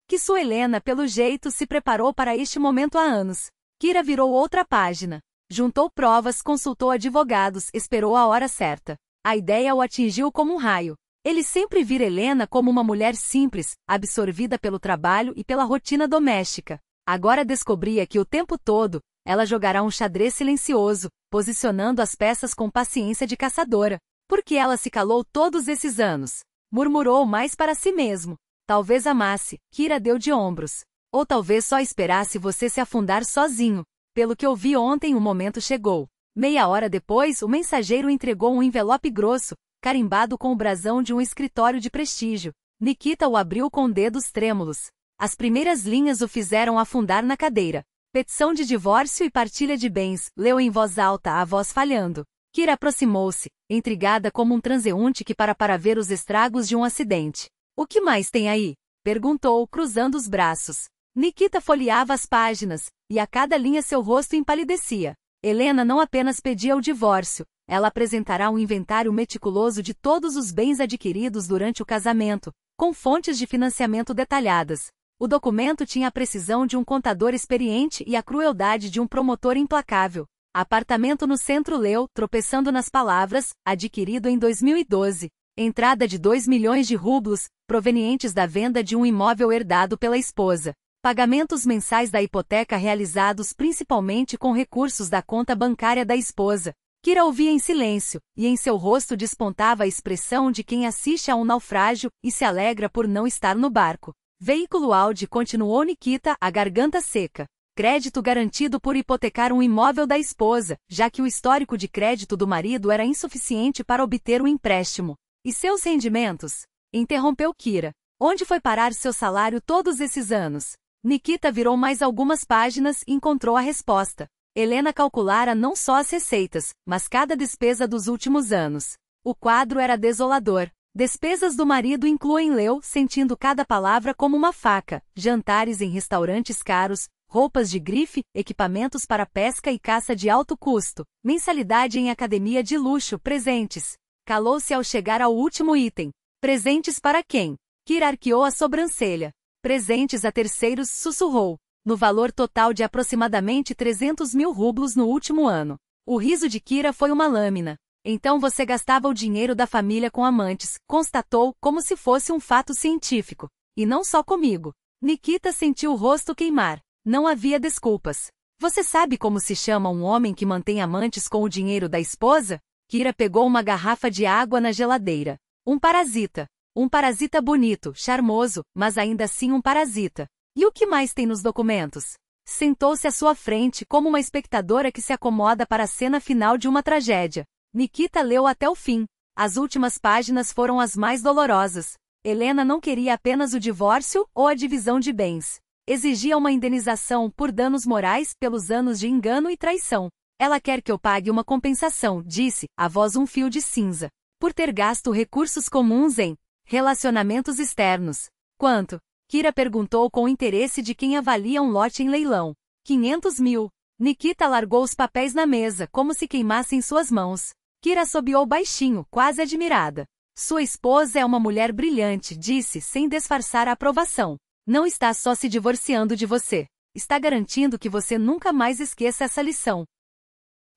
Que sua Helena, pelo jeito, se preparou para este momento há anos. Kira virou outra página. Juntou provas, consultou advogados, esperou a hora certa. A ideia o atingiu como um raio. Ele sempre vira Helena como uma mulher simples, absorvida pelo trabalho e pela rotina doméstica. Agora descobria que o tempo todo, ela jogará um xadrez silencioso, posicionando as peças com paciência de caçadora. Por que ela se calou todos esses anos? Murmurou mais para si mesmo. Talvez amasse. Kira deu de ombros. Ou talvez só esperasse você se afundar sozinho. Pelo que eu vi ontem, o momento chegou. Meia hora depois, o mensageiro entregou um envelope grosso, carimbado com o brasão de um escritório de prestígio. Nikita o abriu com dedos trêmulos. As primeiras linhas o fizeram afundar na cadeira. Petição de divórcio e partilha de bens, leu em voz alta, a voz falhando. Kira aproximou-se, intrigada como um transeunte que para ver os estragos de um acidente. O que mais tem aí? Perguntou, cruzando os braços. Nikita folheava as páginas, e a cada linha seu rosto empalidecia. Helena não apenas pedia o divórcio, ela apresentará um inventário meticuloso de todos os bens adquiridos durante o casamento, com fontes de financiamento detalhadas. O documento tinha a precisão de um contador experiente e a crueldade de um promotor implacável. Apartamento no centro, leu, tropeçando nas palavras, adquirido em 2012. Entrada de 2 milhões de rublos, provenientes da venda de um imóvel herdado pela esposa. Pagamentos mensais da hipoteca realizados principalmente com recursos da conta bancária da esposa. Kira ouvia em silêncio, e em seu rosto despontava a expressão de quem assiste a um naufrágio e se alegra por não estar no barco. Veículo Audi, continuou Nikita, a garganta seca. Crédito garantido por hipotecar um imóvel da esposa, já que o histórico de crédito do marido era insuficiente para obter o empréstimo. E seus rendimentos? Interrompeu Kira. Onde foi parar seu salário todos esses anos? Nikita virou mais algumas páginas e encontrou a resposta. Helena calculara não só as receitas, mas cada despesa dos últimos anos. O quadro era desolador. Despesas do marido incluem, leu, sentindo cada palavra como uma faca, jantares em restaurantes caros, roupas de grife, equipamentos para pesca e caça de alto custo, mensalidade em academia de luxo, presentes. Calou-se ao chegar ao último item. Presentes para quem? Kira arqueou a sobrancelha. Presentes a terceiros, sussurrou. No valor total de aproximadamente 300 mil rublos no último ano. O riso de Kira foi uma lâmina. Então você gastava o dinheiro da família com amantes, constatou, como se fosse um fato científico. E não só comigo. Nikita sentiu o rosto queimar. Não havia desculpas. Você sabe como se chama um homem que mantém amantes com o dinheiro da esposa? Kira pegou uma garrafa de água na geladeira. Um parasita. Um parasita bonito, charmoso, mas ainda assim um parasita. E o que mais tem nos documentos? Sentou-se à sua frente como uma espectadora que se acomoda para a cena final de uma tragédia. Nikita leu até o fim. As últimas páginas foram as mais dolorosas. Helena não queria apenas o divórcio ou a divisão de bens. Exigia uma indenização por danos morais pelos anos de engano e traição. Ela quer que eu pague uma compensação, disse, a voz um fio de cinza. Por ter gasto recursos comuns em relacionamentos externos. Quanto? Kira perguntou com interesse de quem avalia um lote em leilão. 500 mil. Nikita largou os papéis na mesa, como se queimassem suas mãos. Kira assobiou baixinho, quase admirada. Sua esposa é uma mulher brilhante, disse, sem disfarçar a aprovação. Não está só se divorciando de você. Está garantindo que você nunca mais esqueça essa lição.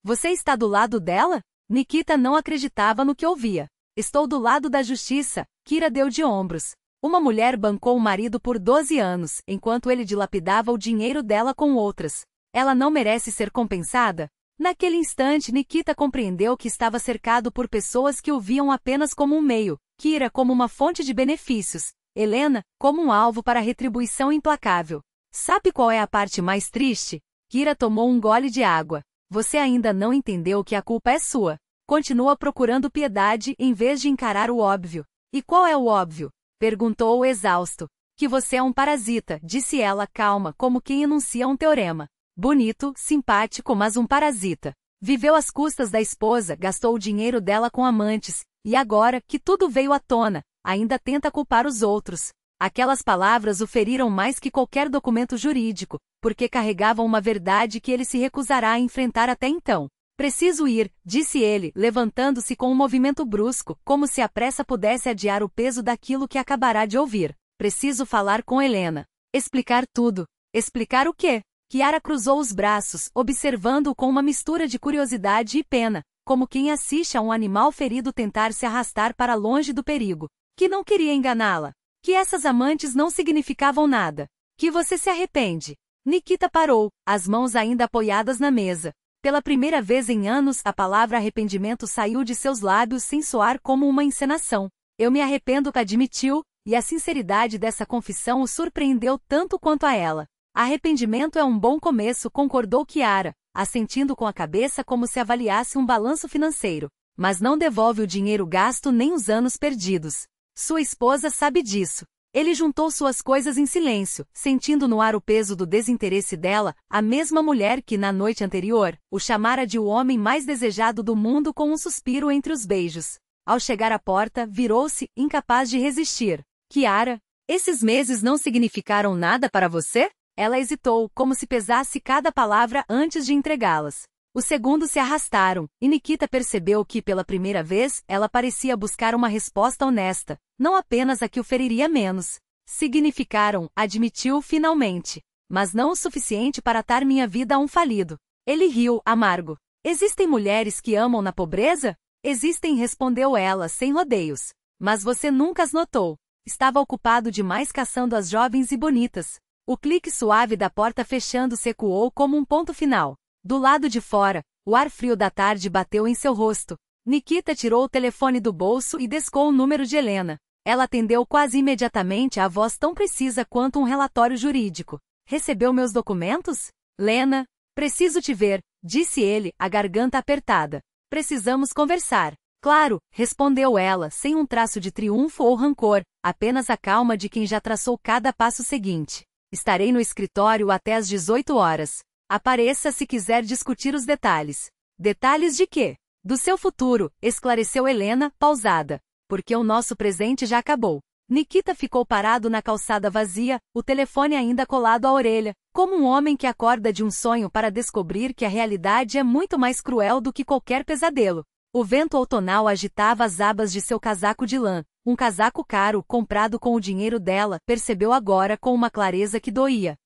Você está do lado dela? Nikita não acreditava no que ouvia. Estou do lado da justiça, Kira deu de ombros. Uma mulher bancou o marido por 12 anos, enquanto ele dilapidava o dinheiro dela com outras. Ela não merece ser compensada? Naquele instante, Nikita compreendeu que estava cercado por pessoas que o viam apenas como um meio, Kira como uma fonte de benefícios, Helena como um alvo para retribuição implacável. Sabe qual é a parte mais triste? Kira tomou um gole de água. Você ainda não entendeu que a culpa é sua. Continua procurando piedade em vez de encarar o óbvio. E qual é o óbvio? Perguntou o exausto. Que você é um parasita, disse ela calma, como quem enuncia um teorema. Bonito, simpático, mas um parasita. Viveu às custas da esposa, gastou o dinheiro dela com amantes, e agora, que tudo veio à tona, ainda tenta culpar os outros. Aquelas palavras o feriram mais que qualquer documento jurídico, porque carregavam uma verdade que ele se recusará a enfrentar até então. Preciso ir, disse ele, levantando-se com um movimento brusco, como se a pressa pudesse adiar o peso daquilo que acabará de ouvir. Preciso falar com Helena. Explicar tudo. Explicar o quê? Kiara cruzou os braços, observando-o com uma mistura de curiosidade e pena, como quem assiste a um animal ferido tentar se arrastar para longe do perigo. Que não queria enganá-la. Que essas amantes não significavam nada. Que você se arrepende. Nikita parou, as mãos ainda apoiadas na mesa. Pela primeira vez em anos, a palavra arrependimento saiu de seus lábios sem soar como uma encenação. Eu me arrependo, admitiu, e a sinceridade dessa confissão o surpreendeu tanto quanto a ela. Arrependimento é um bom começo, concordou Kiara, assentindo com a cabeça como se avaliasse um balanço financeiro. Mas não devolve o dinheiro gasto nem os anos perdidos. Sua esposa sabe disso. Ele juntou suas coisas em silêncio, sentindo no ar o peso do desinteresse dela, a mesma mulher que, na noite anterior, o chamara de o homem mais desejado do mundo com um suspiro entre os beijos. Ao chegar à porta, virou-se, incapaz de resistir. Kiara, esses meses não significaram nada para você? Ela hesitou, como se pesasse cada palavra antes de entregá-las. Os segundos se arrastaram, e Nikita percebeu que, pela primeira vez, ela parecia buscar uma resposta honesta, não apenas a que o feriria menos. Significaram, admitiu finalmente. Mas não o suficiente para atar minha vida a um falido. Ele riu, amargo. Existem mulheres que amam na pobreza? Existem, respondeu ela, sem rodeios. Mas você nunca as notou. Estava ocupado demais caçando as jovens e bonitas. O clique suave da porta fechando-se ecoou como um ponto final. Do lado de fora, o ar frio da tarde bateu em seu rosto. Nikita tirou o telefone do bolso e descou o número de Helena. Ela atendeu quase imediatamente a voz tão precisa quanto um relatório jurídico. Recebeu meus documentos? Lena, preciso te ver, disse ele, a garganta apertada. Precisamos conversar. Claro, respondeu ela, sem um traço de triunfo ou rancor, apenas a calma de quem já traçou cada passo seguinte. Estarei no escritório até às 18 horas. Apareça se quiser discutir os detalhes. Detalhes de quê? Do seu futuro, esclareceu Helena, pausada. Porque o nosso presente já acabou. Nikita ficou parado na calçada vazia, o telefone ainda colado à orelha, como um homem que acorda de um sonho para descobrir que a realidade é muito mais cruel do que qualquer pesadelo. O vento outonal agitava as abas de seu casaco de lã, um casaco caro, comprado com o dinheiro dela, percebeu agora com uma clareza que doía.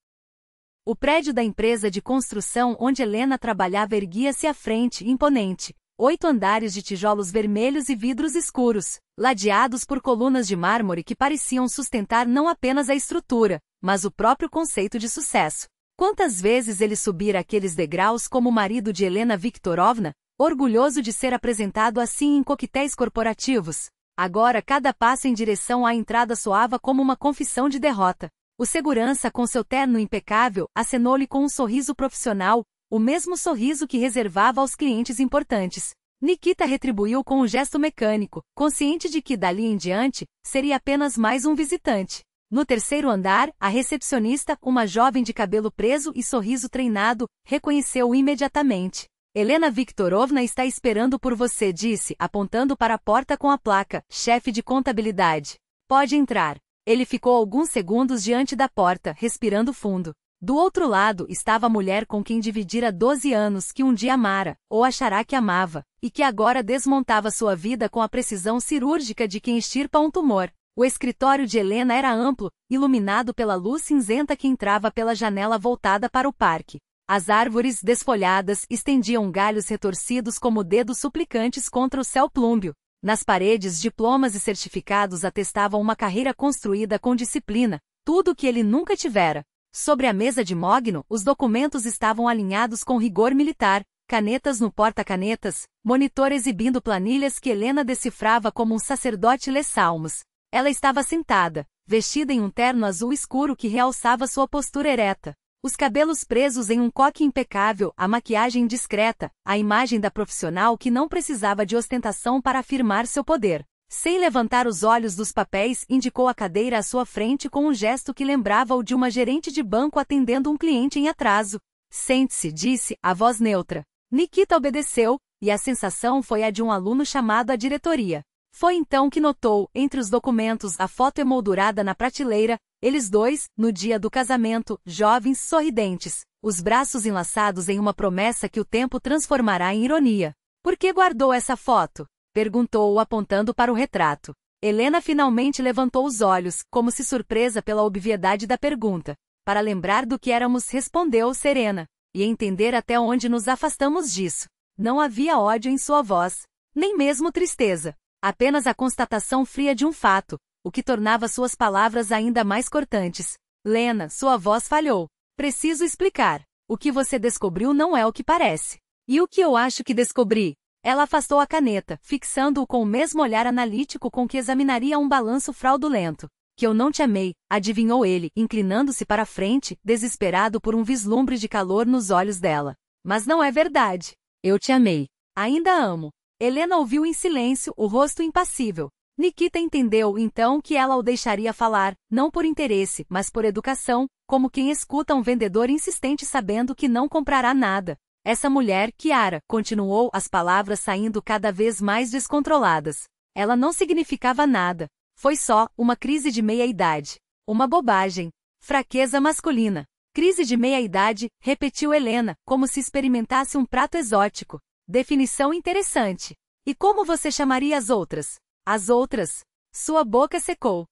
O prédio da empresa de construção onde Helena trabalhava erguia-se à frente, imponente. 8 andares de tijolos vermelhos e vidros escuros, ladeados por colunas de mármore que pareciam sustentar não apenas a estrutura, mas o próprio conceito de sucesso. Quantas vezes ele subira aqueles degraus como marido de Helena Viktorovna, orgulhoso de ser apresentado assim em coquetéis corporativos. Agora cada passo em direção à entrada soava como uma confissão de derrota. O segurança, com seu terno impecável, acenou-lhe com um sorriso profissional, o mesmo sorriso que reservava aos clientes importantes. Nikita retribuiu com um gesto mecânico, consciente de que, dali em diante, seria apenas mais um visitante. No terceiro andar, a recepcionista, uma jovem de cabelo preso e sorriso treinado, reconheceu-o imediatamente. Helena Viktorovna está esperando por você, disse, apontando para a porta com a placa, chefe de contabilidade. Pode entrar. Ele ficou alguns segundos diante da porta, respirando fundo. Do outro lado estava a mulher com quem dividira 12 anos que um dia amara, ou achará que amava, e que agora desmontava sua vida com a precisão cirúrgica de quem extirpa um tumor. O escritório de Helena era amplo, iluminado pela luz cinzenta que entrava pela janela voltada para o parque. As árvores, desfolhadas, estendiam galhos retorcidos como dedos suplicantes contra o céu plúmbeo. Nas paredes, diplomas e certificados atestavam uma carreira construída com disciplina, tudo o que ele nunca tivera. Sobre a mesa de mogno, os documentos estavam alinhados com rigor militar, canetas no porta-canetas, monitor exibindo planilhas que Helena decifrava como um sacerdote lê salmos. Ela estava sentada, vestida em um terno azul escuro que realçava sua postura ereta. Os cabelos presos em um coque impecável, a maquiagem discreta, a imagem da profissional que não precisava de ostentação para afirmar seu poder. Sem levantar os olhos dos papéis, indicou a cadeira à sua frente com um gesto que lembrava o de uma gerente de banco atendendo um cliente em atraso. Sente-se, disse, a voz neutra. Nikita obedeceu, e a sensação foi a de um aluno chamado à diretoria. Foi então que notou, entre os documentos, a foto emoldurada na prateleira, eles dois, no dia do casamento, jovens, sorridentes, os braços enlaçados em uma promessa que o tempo transformará em ironia. Por que guardou essa foto? Perguntou-o apontando para o retrato. Helena finalmente levantou os olhos, como se surpresa pela obviedade da pergunta. Para lembrar do que éramos, respondeu serena, e entender até onde nos afastamos disso. Não havia ódio em sua voz, nem mesmo tristeza. Apenas a constatação fria de um fato, o que tornava suas palavras ainda mais cortantes. Lena, sua voz falhou. Preciso explicar. O que você descobriu não é o que parece. E o que eu acho que descobri? Ela afastou a caneta, fixando-o com o mesmo olhar analítico com que examinaria um balanço fraudulento. Que eu não te amei, adivinhou ele, inclinando-se para a frente, desesperado por um vislumbre de calor nos olhos dela. Mas não é verdade. Eu te amei. Ainda amo. Helena ouviu em silêncio, o rosto impassível. Nikita entendeu, então, que ela o deixaria falar, não por interesse, mas por educação, como quem escuta um vendedor insistente sabendo que não comprará nada. Essa mulher, Kiara, continuou, as palavras saindo cada vez mais descontroladas. Ela não significava nada. Foi só uma crise de meia-idade. Uma bobagem. Fraqueza masculina. Crise de meia-idade, repetiu Helena, como se experimentasse um prato exótico. Definição interessante. E como você chamaria as outras? As outras? Sua boca secou.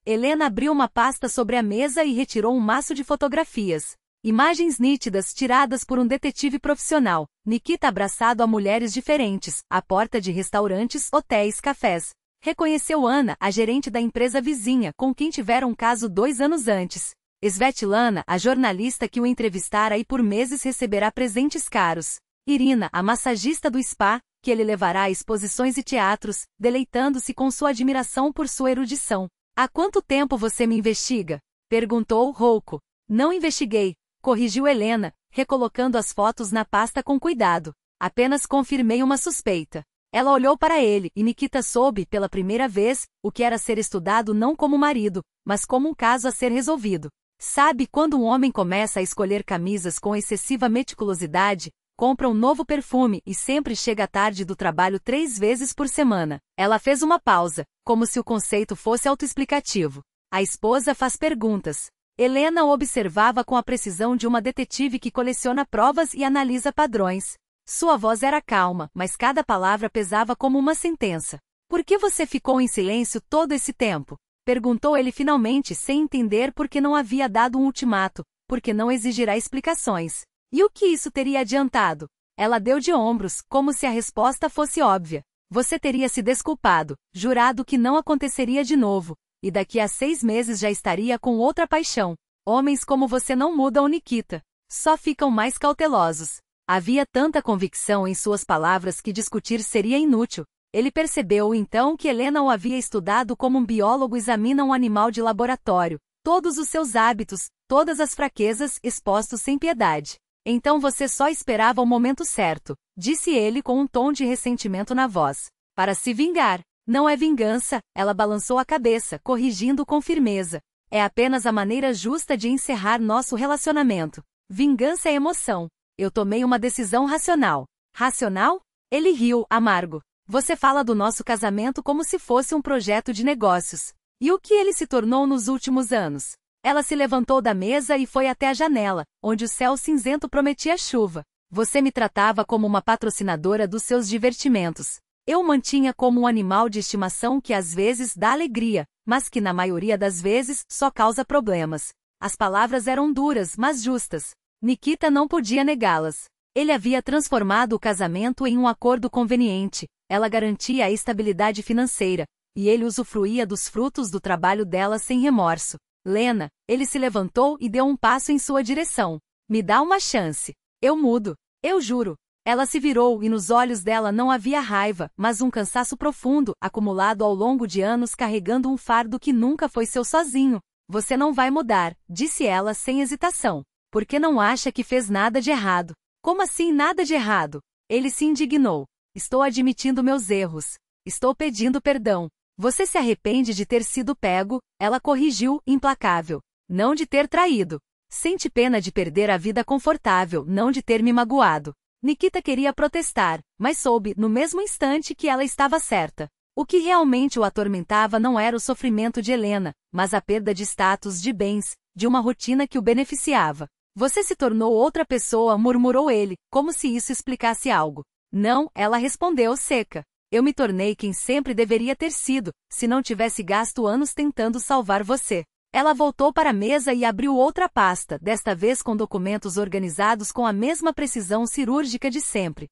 Helena abriu uma pasta sobre a mesa e retirou um maço de fotografias. Imagens nítidas tiradas por um detetive profissional. Nikita abraçado a mulheres diferentes, à porta de restaurantes, hotéis, cafés. Reconheceu Ana, a gerente da empresa vizinha, com quem tivera um caso 2 anos antes. Svetlana, a jornalista que o entrevistara e por meses receberá presentes caros. Irina, a massagista do spa, que ele levará a exposições e teatros, deleitando-se com sua admiração por sua erudição. Há quanto tempo você me investiga? Perguntou rouco. Não investiguei, corrigiu Helena, recolocando as fotos na pasta com cuidado. Apenas confirmei uma suspeita. Ela olhou para ele, e Nikita soube, pela primeira vez, o que era ser estudado não como marido, mas como um caso a ser resolvido. Sabe quando um homem começa a escolher camisas com excessiva meticulosidade, compra um novo perfume e sempre chega tarde do trabalho 3 vezes por semana? Ela fez uma pausa, como se o conceito fosse autoexplicativo. A esposa faz perguntas. Helena o observava com a precisão de uma detetive que coleciona provas e analisa padrões. Sua voz era calma, mas cada palavra pesava como uma sentença. Por que você ficou em silêncio todo esse tempo? Perguntou ele finalmente, sem entender por que não havia dado um ultimato, porque não exigirá explicações. E o que isso teria adiantado? Ela deu de ombros, como se a resposta fosse óbvia. Você teria se desculpado, jurado que não aconteceria de novo, e daqui a 6 meses já estaria com outra paixão. Homens como você não mudam, Nikita. Só ficam mais cautelosos. Havia tanta convicção em suas palavras que discutir seria inútil. Ele percebeu então que Helena o havia estudado como um biólogo examina um animal de laboratório, todos os seus hábitos, todas as fraquezas, expostos sem piedade. Então você só esperava o momento certo, disse ele com um tom de ressentimento na voz. Para se vingar. Não é vingança, ela balançou a cabeça, corrigindo com firmeza. É apenas a maneira justa de encerrar nosso relacionamento. Vingança é emoção. Eu tomei uma decisão racional. Racional? Ele riu, amargo. Você fala do nosso casamento como se fosse um projeto de negócios. E o que ele se tornou nos últimos anos? Ela se levantou da mesa e foi até a janela, onde o céu cinzento prometia chuva. Você me tratava como uma patrocinadora dos seus divertimentos. Eu o mantinha como um animal de estimação que às vezes dá alegria, mas que na maioria das vezes só causa problemas. As palavras eram duras, mas justas. Nikita não podia negá-las. Ele havia transformado o casamento em um acordo conveniente. Ela garantia a estabilidade financeira, e ele usufruía dos frutos do trabalho dela sem remorso. Lena, ele se levantou e deu um passo em sua direção. Me dá uma chance. Eu mudo. Eu juro. Ela se virou e nos olhos dela não havia raiva, mas um cansaço profundo, acumulado ao longo de anos carregando um fardo que nunca foi seu sozinho. Você não vai mudar, disse ela sem hesitação. Por que não acha que fez nada de errado? Como assim nada de errado? Ele se indignou. Estou admitindo meus erros. Estou pedindo perdão. Você se arrepende de ter sido pego? Ela corrigiu, implacável. Não de ter traído. Sente pena de perder a vida confortável, não de ter me magoado. Nikita queria protestar, mas soube, no mesmo instante, que ela estava certa. O que realmente o atormentava não era o sofrimento de Helena, mas a perda de status, de bens, de uma rotina que o beneficiava. Você se tornou outra pessoa, murmurou ele, como se isso explicasse algo. Não, ela respondeu seca. Eu me tornei quem sempre deveria ter sido, se não tivesse gasto anos tentando salvar você. Ela voltou para a mesa e abriu outra pasta, desta vez com documentos organizados com a mesma precisão cirúrgica de sempre.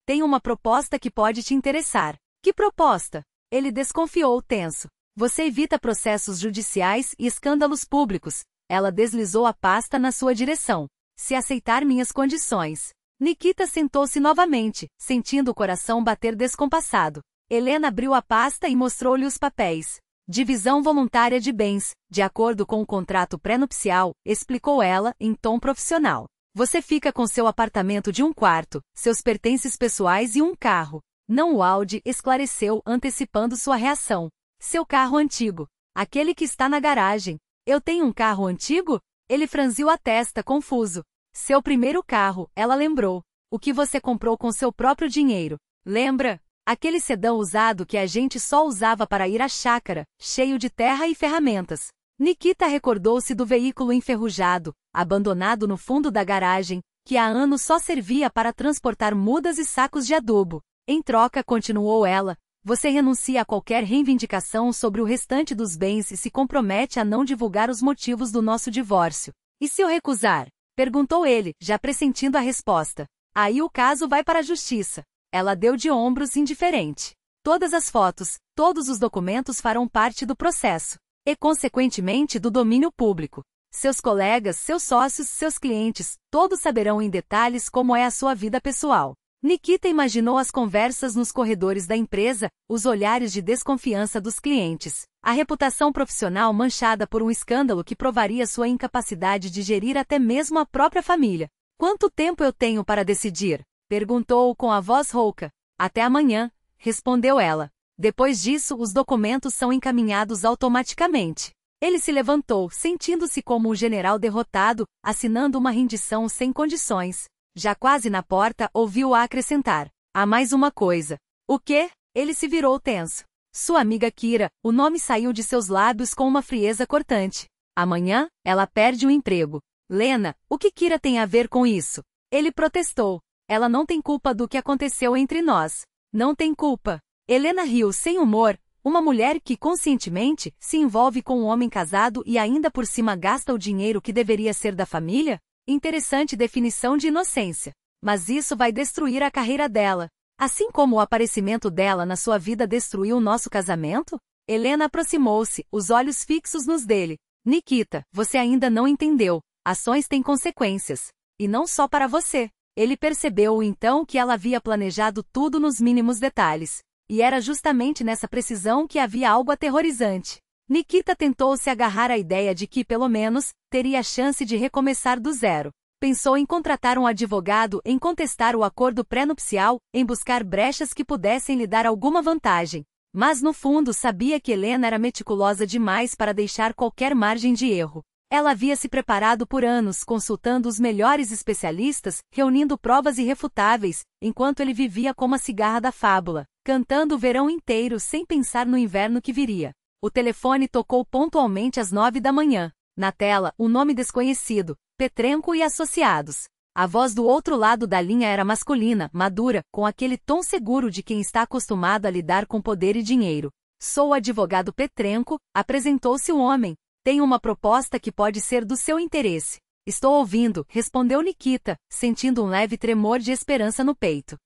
Tenho uma proposta que pode te interessar. Que proposta? Ele desconfiou, tenso. Você evita processos judiciais e escândalos públicos. Ela deslizou a pasta na sua direção. Se aceitar minhas condições. Nikita sentou-se novamente, sentindo o coração bater descompassado. Helena abriu a pasta e mostrou-lhe os papéis. Divisão voluntária de bens, de acordo com o contrato pré-nupcial, explicou ela, em tom profissional. Você fica com seu apartamento de 1 quarto, seus pertences pessoais e um carro. Não, Waldi esclareceu, antecipando sua reação. Seu carro antigo. Aquele que está na garagem. Eu tenho um carro antigo? Ele franziu a testa, confuso. Seu primeiro carro, ela lembrou. O que você comprou com seu próprio dinheiro. Lembra? Aquele sedã usado que a gente só usava para ir à chácara, cheio de terra e ferramentas. Nikita recordou-se do veículo enferrujado, abandonado no fundo da garagem, que há anos só servia para transportar mudas e sacos de adubo. Em troca, continuou ela, você renuncia a qualquer reivindicação sobre o restante dos bens e se compromete a não divulgar os motivos do nosso divórcio. E se eu recusar? Perguntou ele, já pressentindo a resposta. Aí o caso vai para a justiça. Ela deu de ombros, indiferente. Todas as fotos, todos os documentos farão parte do processo. E, consequentemente, do domínio público. Seus colegas, seus sócios, seus clientes, todos saberão em detalhes como é a sua vida pessoal. Nikita imaginou as conversas nos corredores da empresa, os olhares de desconfiança dos clientes, a reputação profissional manchada por um escândalo que provaria sua incapacidade de gerir até mesmo a própria família. Quanto tempo eu tenho para decidir? Perguntou com a voz rouca. Até amanhã, respondeu ela. Depois disso, os documentos são encaminhados automaticamente. Ele se levantou, sentindo-se como um general derrotado, assinando uma rendição sem condições. Já quase na porta, ouviu-a acrescentar. Há mais uma coisa. O quê? Ele se virou tenso. Sua amiga Kira, o nome saiu de seus lábios com uma frieza cortante. Amanhã, ela perde o emprego. Lena, o que Kira tem a ver com isso? Ele protestou. Ela não tem culpa do que aconteceu entre nós. Não tem culpa. Helena riu sem humor, uma mulher que conscientemente se envolve com um homem casado e ainda por cima gasta o dinheiro que deveria ser da família? Interessante definição de inocência. Mas isso vai destruir a carreira dela. Assim como o aparecimento dela na sua vida destruiu o nosso casamento? Helena aproximou-se, os olhos fixos nos dele. Nikita, você ainda não entendeu. Ações têm consequências. E não só para você. Ele percebeu então que ela havia planejado tudo nos mínimos detalhes. E era justamente nessa precisão que havia algo aterrorizante. Nikita tentou se agarrar à ideia de que, pelo menos, teria a chance de recomeçar do zero. Pensou em contratar um advogado, em contestar o acordo pré-nupcial, em buscar brechas que pudessem lhe dar alguma vantagem. Mas no fundo sabia que Helena era meticulosa demais para deixar qualquer margem de erro. Ela havia se preparado por anos, consultando os melhores especialistas, reunindo provas irrefutáveis, enquanto ele vivia como a cigarra da fábula, cantando o verão inteiro sem pensar no inverno que viria. O telefone tocou pontualmente às 9 da manhã. Na tela, um nome desconhecido, Petrenko e Associados. A voz do outro lado da linha era masculina, madura, com aquele tom seguro de quem está acostumado a lidar com poder e dinheiro. Sou o advogado Petrenko, apresentou-se o homem. Tenho uma proposta que pode ser do seu interesse. Estou ouvindo, respondeu Nikita, sentindo um leve tremor de esperança no peito.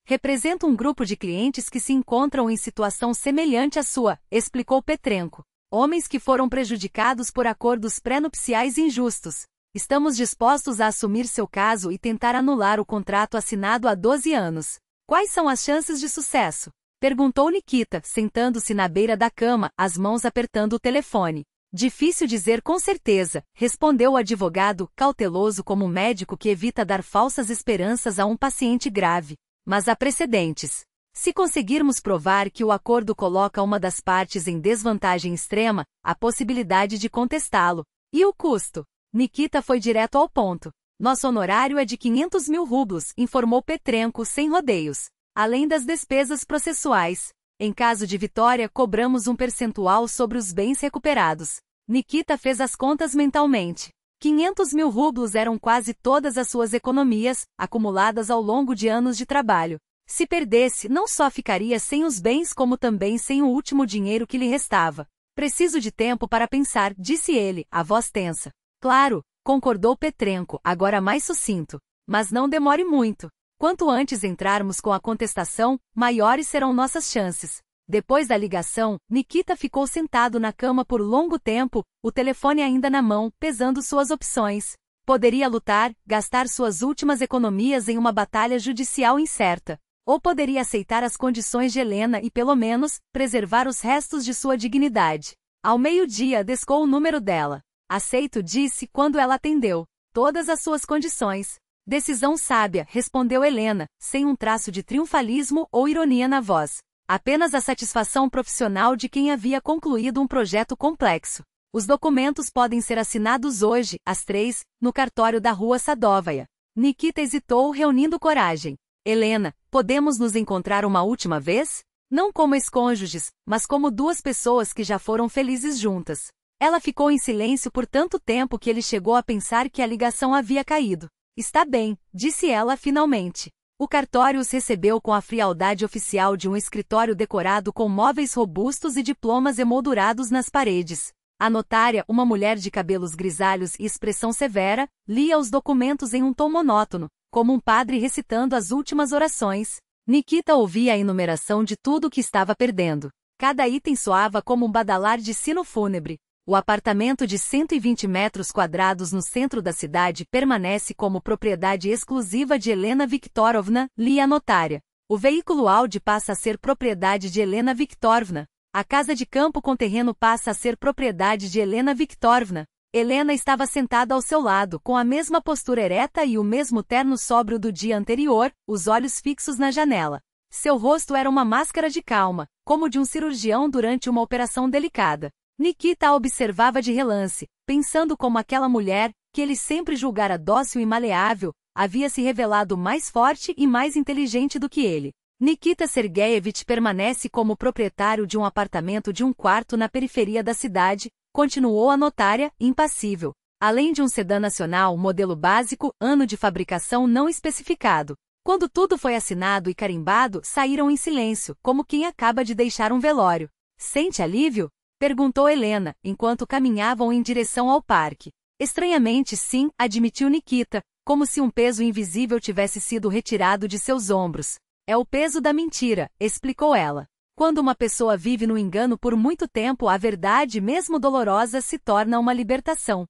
Represento um grupo de clientes que se encontram em situação semelhante à sua, explicou Petrenko. Homens que foram prejudicados por acordos pré-nupciais injustos. Estamos dispostos a assumir seu caso e tentar anular o contrato assinado há 12 anos. Quais são as chances de sucesso? Perguntou Nikita, sentando-se na beira da cama, as mãos apertando o telefone. Difícil dizer com certeza, respondeu o advogado, cauteloso como um médico que evita dar falsas esperanças a um paciente grave. Mas há precedentes. Se conseguirmos provar que o acordo coloca uma das partes em desvantagem extrema, há possibilidade de contestá-lo. E o custo? Nikita foi direto ao ponto. Nosso honorário é de 500 mil rublos, informou Petrenko sem rodeios. Além das despesas processuais. Em caso de vitória, cobramos um percentual sobre os bens recuperados. Nikita fez as contas mentalmente. 500 mil rublos eram quase todas as suas economias, acumuladas ao longo de anos de trabalho. Se perdesse, não só ficaria sem os bens como também sem o último dinheiro que lhe restava. Preciso de tempo para pensar, disse ele, a voz tensa. Claro, concordou Petrenko, agora mais sucinto. Mas não demore muito. Quanto antes entrarmos com a contestação, maiores serão nossas chances. Depois da ligação, Nikita ficou sentado na cama por longo tempo, o telefone ainda na mão, pesando suas opções. Poderia lutar, gastar suas últimas economias em uma batalha judicial incerta. Ou poderia aceitar as condições de Helena e, pelo menos, preservar os restos de sua dignidade. Ao meio-dia descou o número dela. Aceito, disse quando ela atendeu. Todas as suas condições. Decisão sábia, respondeu Helena, sem um traço de triunfalismo ou ironia na voz. Apenas a satisfação profissional de quem havia concluído um projeto complexo. Os documentos podem ser assinados hoje, às 3, no cartório da rua Sadovaya. Nikita hesitou, reunindo coragem. Helena, podemos nos encontrar uma última vez? Não como ex-cônjuges, mas como duas pessoas que já foram felizes juntas. Ela ficou em silêncio por tanto tempo que ele chegou a pensar que a ligação havia caído. Está bem, disse ela finalmente. O cartório os recebeu com a frialdade oficial de um escritório decorado com móveis robustos e diplomas emoldurados nas paredes. A notária, uma mulher de cabelos grisalhos e expressão severa, lia os documentos em um tom monótono, como um padre recitando as últimas orações. Nikita ouvia a enumeração de tudo o que estava perdendo. Cada item soava como um badalar de sino fúnebre. O apartamento de 120 metros quadrados no centro da cidade permanece como propriedade exclusiva de Helena Viktorovna, lia a notária. O veículo Audi passa a ser propriedade de Helena Viktorovna. A casa de campo com terreno passa a ser propriedade de Helena Viktorovna. Helena estava sentada ao seu lado, com a mesma postura ereta e o mesmo terno sóbrio do dia anterior, os olhos fixos na janela. Seu rosto era uma máscara de calma, como de um cirurgião durante uma operação delicada. Nikita a observava de relance, pensando como aquela mulher, que ele sempre julgara dócil e maleável, havia se revelado mais forte e mais inteligente do que ele. Nikita Sergeyevich permanece como proprietário de um apartamento de um quarto na periferia da cidade, continuou a notária, impassível. Além de um sedã nacional, modelo básico, ano de fabricação não especificado. Quando tudo foi assinado e carimbado, saíram em silêncio, como quem acaba de deixar um velório. Sente alívio? Perguntou Helena, enquanto caminhavam em direção ao parque. Estranhamente sim, admitiu Nikita, como se um peso invisível tivesse sido retirado de seus ombros. É o peso da mentira, explicou ela. Quando uma pessoa vive no engano por muito tempo, a verdade, mesmo dolorosa, se torna uma libertação.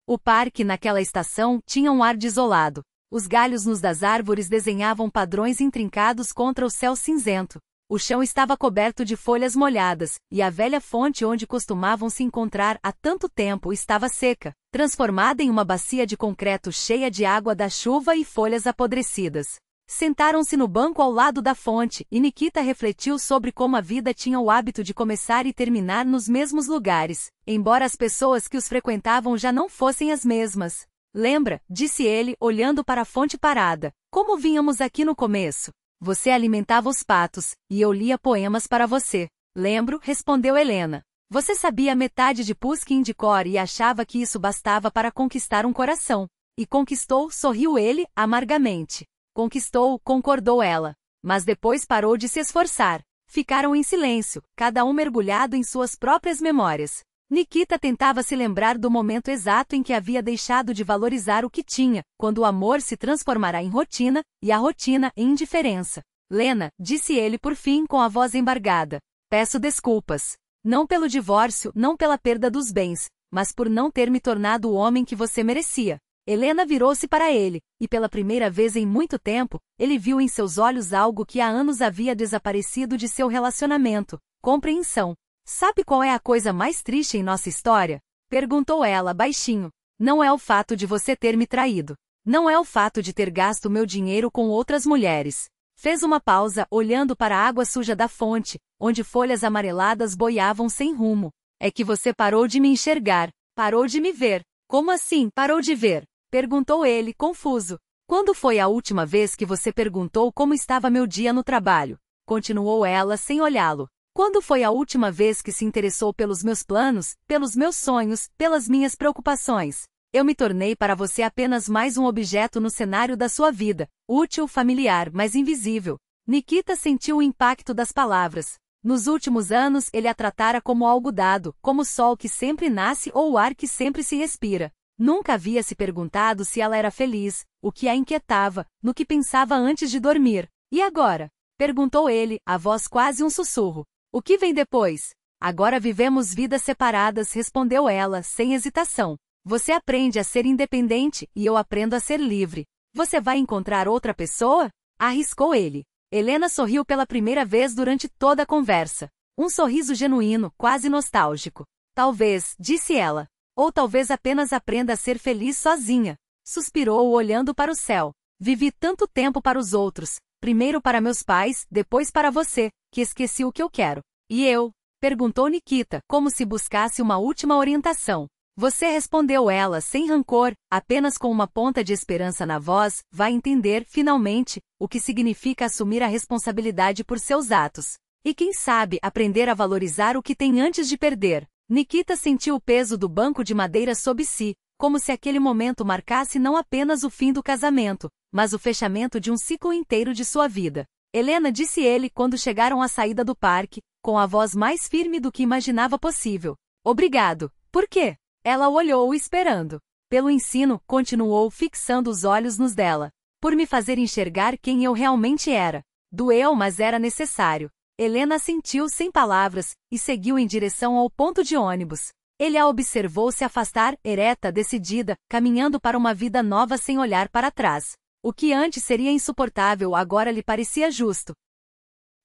O parque naquela estação tinha um ar desolado. Os galhos nus das árvores desenhavam padrões intrincados contra o céu cinzento. O chão estava coberto de folhas molhadas, e a velha fonte onde costumavam se encontrar há tanto tempo estava seca, transformada em uma bacia de concreto cheia de água da chuva e folhas apodrecidas. Sentaram-se no banco ao lado da fonte, e Nikita refletiu sobre como a vida tinha o hábito de começar e terminar nos mesmos lugares, embora as pessoas que os frequentavam já não fossem as mesmas. Lembra, disse ele, olhando para a fonte parada, como vínhamos aqui no começo. Você alimentava os patos, e eu lia poemas para você. Lembro, respondeu Helena. Você sabia metade de Pushkin de cor e achava que isso bastava para conquistar um coração. E conquistou, sorriu ele, amargamente. Conquistou, concordou ela. Mas depois parou de se esforçar. Ficaram em silêncio, cada um mergulhado em suas próprias memórias. Nikita tentava se lembrar do momento exato em que havia deixado de valorizar o que tinha, quando o amor se transformará em rotina, e a rotina em indiferença. Lena, disse ele por fim com a voz embargada. Peço desculpas. Não pelo divórcio, não pela perda dos bens, mas por não ter me tornado o homem que você merecia. Helena virou-se para ele, e pela primeira vez em muito tempo, ele viu em seus olhos algo que há anos havia desaparecido de seu relacionamento: compreensão. Sabe qual é a coisa mais triste em nossa história? Perguntou ela baixinho. Não é o fato de você ter me traído. Não é o fato de ter gasto meu dinheiro com outras mulheres. Fez uma pausa, olhando para a água suja da fonte, onde folhas amareladas boiavam sem rumo. É que você parou de me enxergar. Parou de me ver. Como assim, parou de ver? Perguntou ele, confuso. Quando foi a última vez que você perguntou como estava meu dia no trabalho? Continuou ela sem olhá-lo. Quando foi a última vez que se interessou pelos meus planos, pelos meus sonhos, pelas minhas preocupações? Eu me tornei para você apenas mais um objeto no cenário da sua vida, útil, familiar, mas invisível. Nikita sentiu o impacto das palavras. Nos últimos anos ele a tratara como algo dado, como o sol que sempre nasce ou o ar que sempre se respira. Nunca havia se perguntado se ela era feliz, o que a inquietava, no que pensava antes de dormir. E agora? Perguntou ele, a voz quase um sussurro. O que vem depois? Agora vivemos vidas separadas, respondeu ela, sem hesitação. Você aprende a ser independente, e eu aprendo a ser livre. Você vai encontrar outra pessoa? Arriscou ele. Helena sorriu pela primeira vez durante toda a conversa. Um sorriso genuíno, quase nostálgico. Talvez, disse ela. Ou talvez apenas aprenda a ser feliz sozinha. Suspirou olhando para o céu. Vivi tanto tempo para os outros. Primeiro para meus pais, depois para você, que esqueci o que eu quero. E eu? Perguntou Nikita, como se buscasse uma última orientação. Você, respondeu ela sem rancor, apenas com uma ponta de esperança na voz, vai entender, finalmente, o que significa assumir a responsabilidade por seus atos. E quem sabe, aprender a valorizar o que tem antes de perder. Nikita sentiu o peso do banco de madeira sob si, como se aquele momento marcasse não apenas o fim do casamento, mas o fechamento de um ciclo inteiro de sua vida. Helena, disse ele quando chegaram à saída do parque, com a voz mais firme do que imaginava possível. Obrigado. Por quê? Ela olhou esperando. Pelo ensino, continuou fixando os olhos nos dela. Por me fazer enxergar quem eu realmente era. Doeu, mas era necessário. Helena assentiu sem palavras, e seguiu em direção ao ponto de ônibus. Ele a observou se afastar, ereta, decidida, caminhando para uma vida nova sem olhar para trás. O que antes seria insuportável agora lhe parecia justo.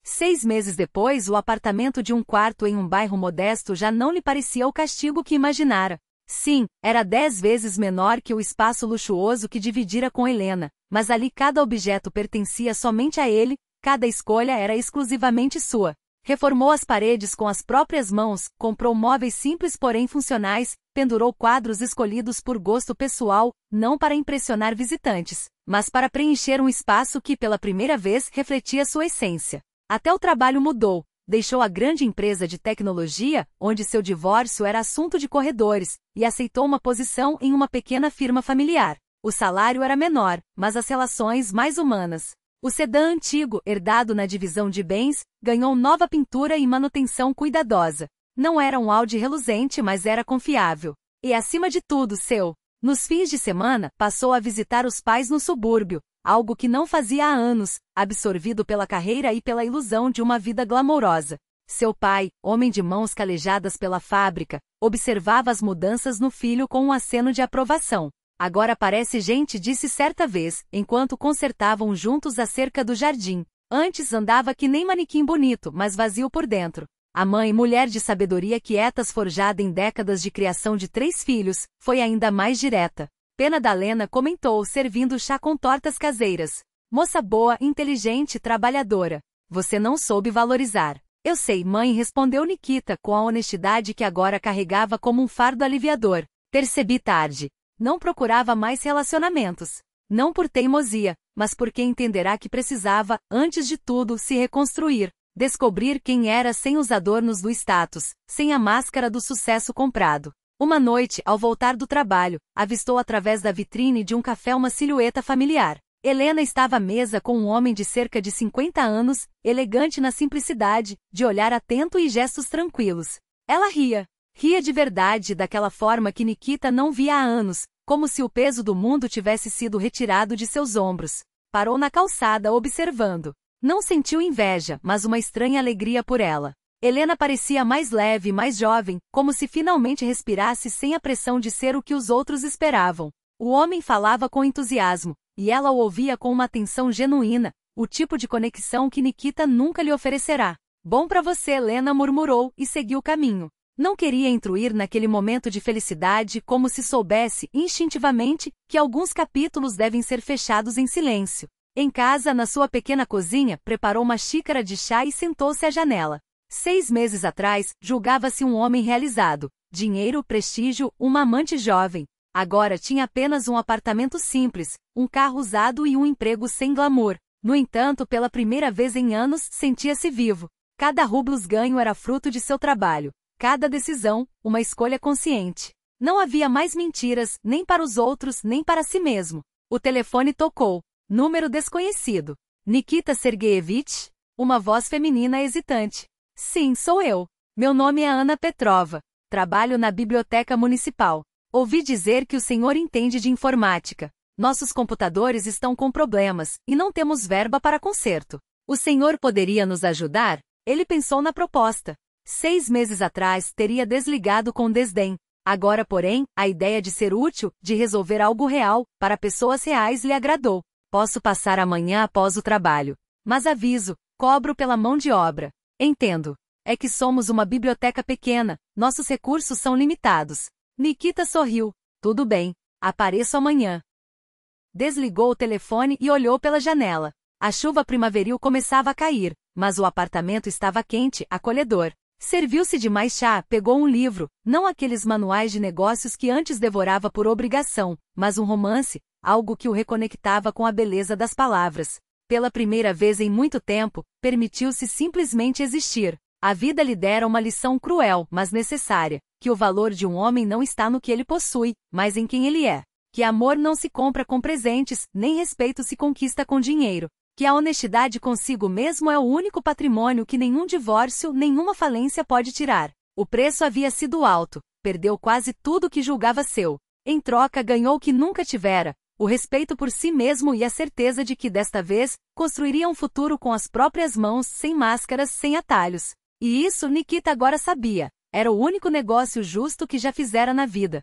6 meses depois, o apartamento de um quarto em um bairro modesto já não lhe parecia o castigo que imaginara. Sim, era 10 vezes menor que o espaço luxuoso que dividira com Helena, mas ali cada objeto pertencia somente a ele, cada escolha era exclusivamente sua. Reformou as paredes com as próprias mãos, comprou móveis simples porém funcionais, pendurou quadros escolhidos por gosto pessoal, não para impressionar visitantes, mas para preencher um espaço que pela primeira vez refletia sua essência. Até o trabalho mudou. Deixou a grande empresa de tecnologia, onde seu divórcio era assunto de corredores, e aceitou uma posição em uma pequena firma familiar. O salário era menor, mas as relações mais humanas. O sedã antigo, herdado na divisão de bens, ganhou nova pintura e manutenção cuidadosa. Não era um Audi reluzente, mas era confiável. E acima de tudo, nos fins de semana, passou a visitar os pais no subúrbio, algo que não fazia há anos, absorvido pela carreira e pela ilusão de uma vida glamourosa. Seu pai, homem de mãos calejadas pela fábrica, observava as mudanças no filho com um aceno de aprovação. Agora parece gente, disse certa vez, enquanto consertavam juntos a cerca do jardim. Antes andava que nem manequim bonito, mas vazio por dentro. A mãe, mulher de sabedoria quietas forjada em décadas de criação de 3 filhos, foi ainda mais direta. Pena da Lena, comentou, servindo chá com tortas caseiras. Moça boa, inteligente, trabalhadora. Você não soube valorizar. Eu sei, mãe, respondeu Nikita com a honestidade que agora carregava como um fardo aliviador. Percebi tarde. Não procurava mais relacionamentos. Não por teimosia, mas porque entenderá que precisava, antes de tudo, se reconstruir. Descobrir quem era sem os adornos do status, sem a máscara do sucesso comprado. Uma noite, ao voltar do trabalho, avistou através da vitrine de um café uma silhueta familiar. Helena estava à mesa com um homem de cerca de 50 anos, elegante na simplicidade, de olhar atento e gestos tranquilos. Ela ria. Ria de verdade, daquela forma que Nikita não via há anos, como se o peso do mundo tivesse sido retirado de seus ombros. Parou na calçada observando. Não sentiu inveja, mas uma estranha alegria por ela. Helena parecia mais leve e mais jovem, como se finalmente respirasse sem a pressão de ser o que os outros esperavam. O homem falava com entusiasmo, e ela o ouvia com uma atenção genuína, o tipo de conexão que Nikita nunca lhe oferecerá. Bom pra você, Helena murmurou, e seguiu o caminho. Não queria intruir naquele momento de felicidade, como se soubesse, instintivamente, que alguns capítulos devem ser fechados em silêncio. Em casa, na sua pequena cozinha, preparou uma xícara de chá e sentou-se à janela. 6 meses atrás, julgava-se um homem realizado. Dinheiro, prestígio, uma amante jovem. Agora tinha apenas um apartamento simples, um carro usado e um emprego sem glamour. No entanto, pela primeira vez em anos, sentia-se vivo. Cada rublo ganho era fruto de seu trabalho. Cada decisão, uma escolha consciente. Não havia mais mentiras, nem para os outros, nem para si mesmo. O telefone tocou. Número desconhecido. Nikita Sergeyevich? Uma voz feminina hesitante. Sim, sou eu. Meu nome é Ana Petrova. Trabalho na biblioteca municipal. Ouvi dizer que o senhor entende de informática. Nossos computadores estão com problemas, e não temos verba para conserto. O senhor poderia nos ajudar? Ele pensou na proposta. 6 meses atrás, teria desligado com desdém. Agora, porém, a ideia de ser útil, de resolver algo real, para pessoas reais lhe agradou. Posso passar amanhã após o trabalho. Mas aviso, cobro pela mão de obra. Entendo. É que somos uma biblioteca pequena, nossos recursos são limitados. Nikita sorriu. Tudo bem, apareço amanhã. Desligou o telefone e olhou pela janela. A chuva primaveril começava a cair, mas o apartamento estava quente, acolhedor. Serviu-se de mais chá, pegou um livro, não aqueles manuais de negócios que antes devorava por obrigação, mas um romance, algo que o reconectava com a beleza das palavras. Pela primeira vez em muito tempo, permitiu-se simplesmente existir. A vida lhe dera uma lição cruel, mas necessária, que o valor de um homem não está no que ele possui, mas em quem ele é. Que amor não se compra com presentes, nem respeito se conquista com dinheiro. Que a honestidade consigo mesmo é o único patrimônio que nenhum divórcio, nenhuma falência pode tirar. O preço havia sido alto, perdeu quase tudo que julgava seu. Em troca ganhou o que nunca tivera, o respeito por si mesmo e a certeza de que desta vez, construiria um futuro com as próprias mãos, sem máscaras, sem atalhos. E isso Nikita agora sabia, era o único negócio justo que já fizera na vida.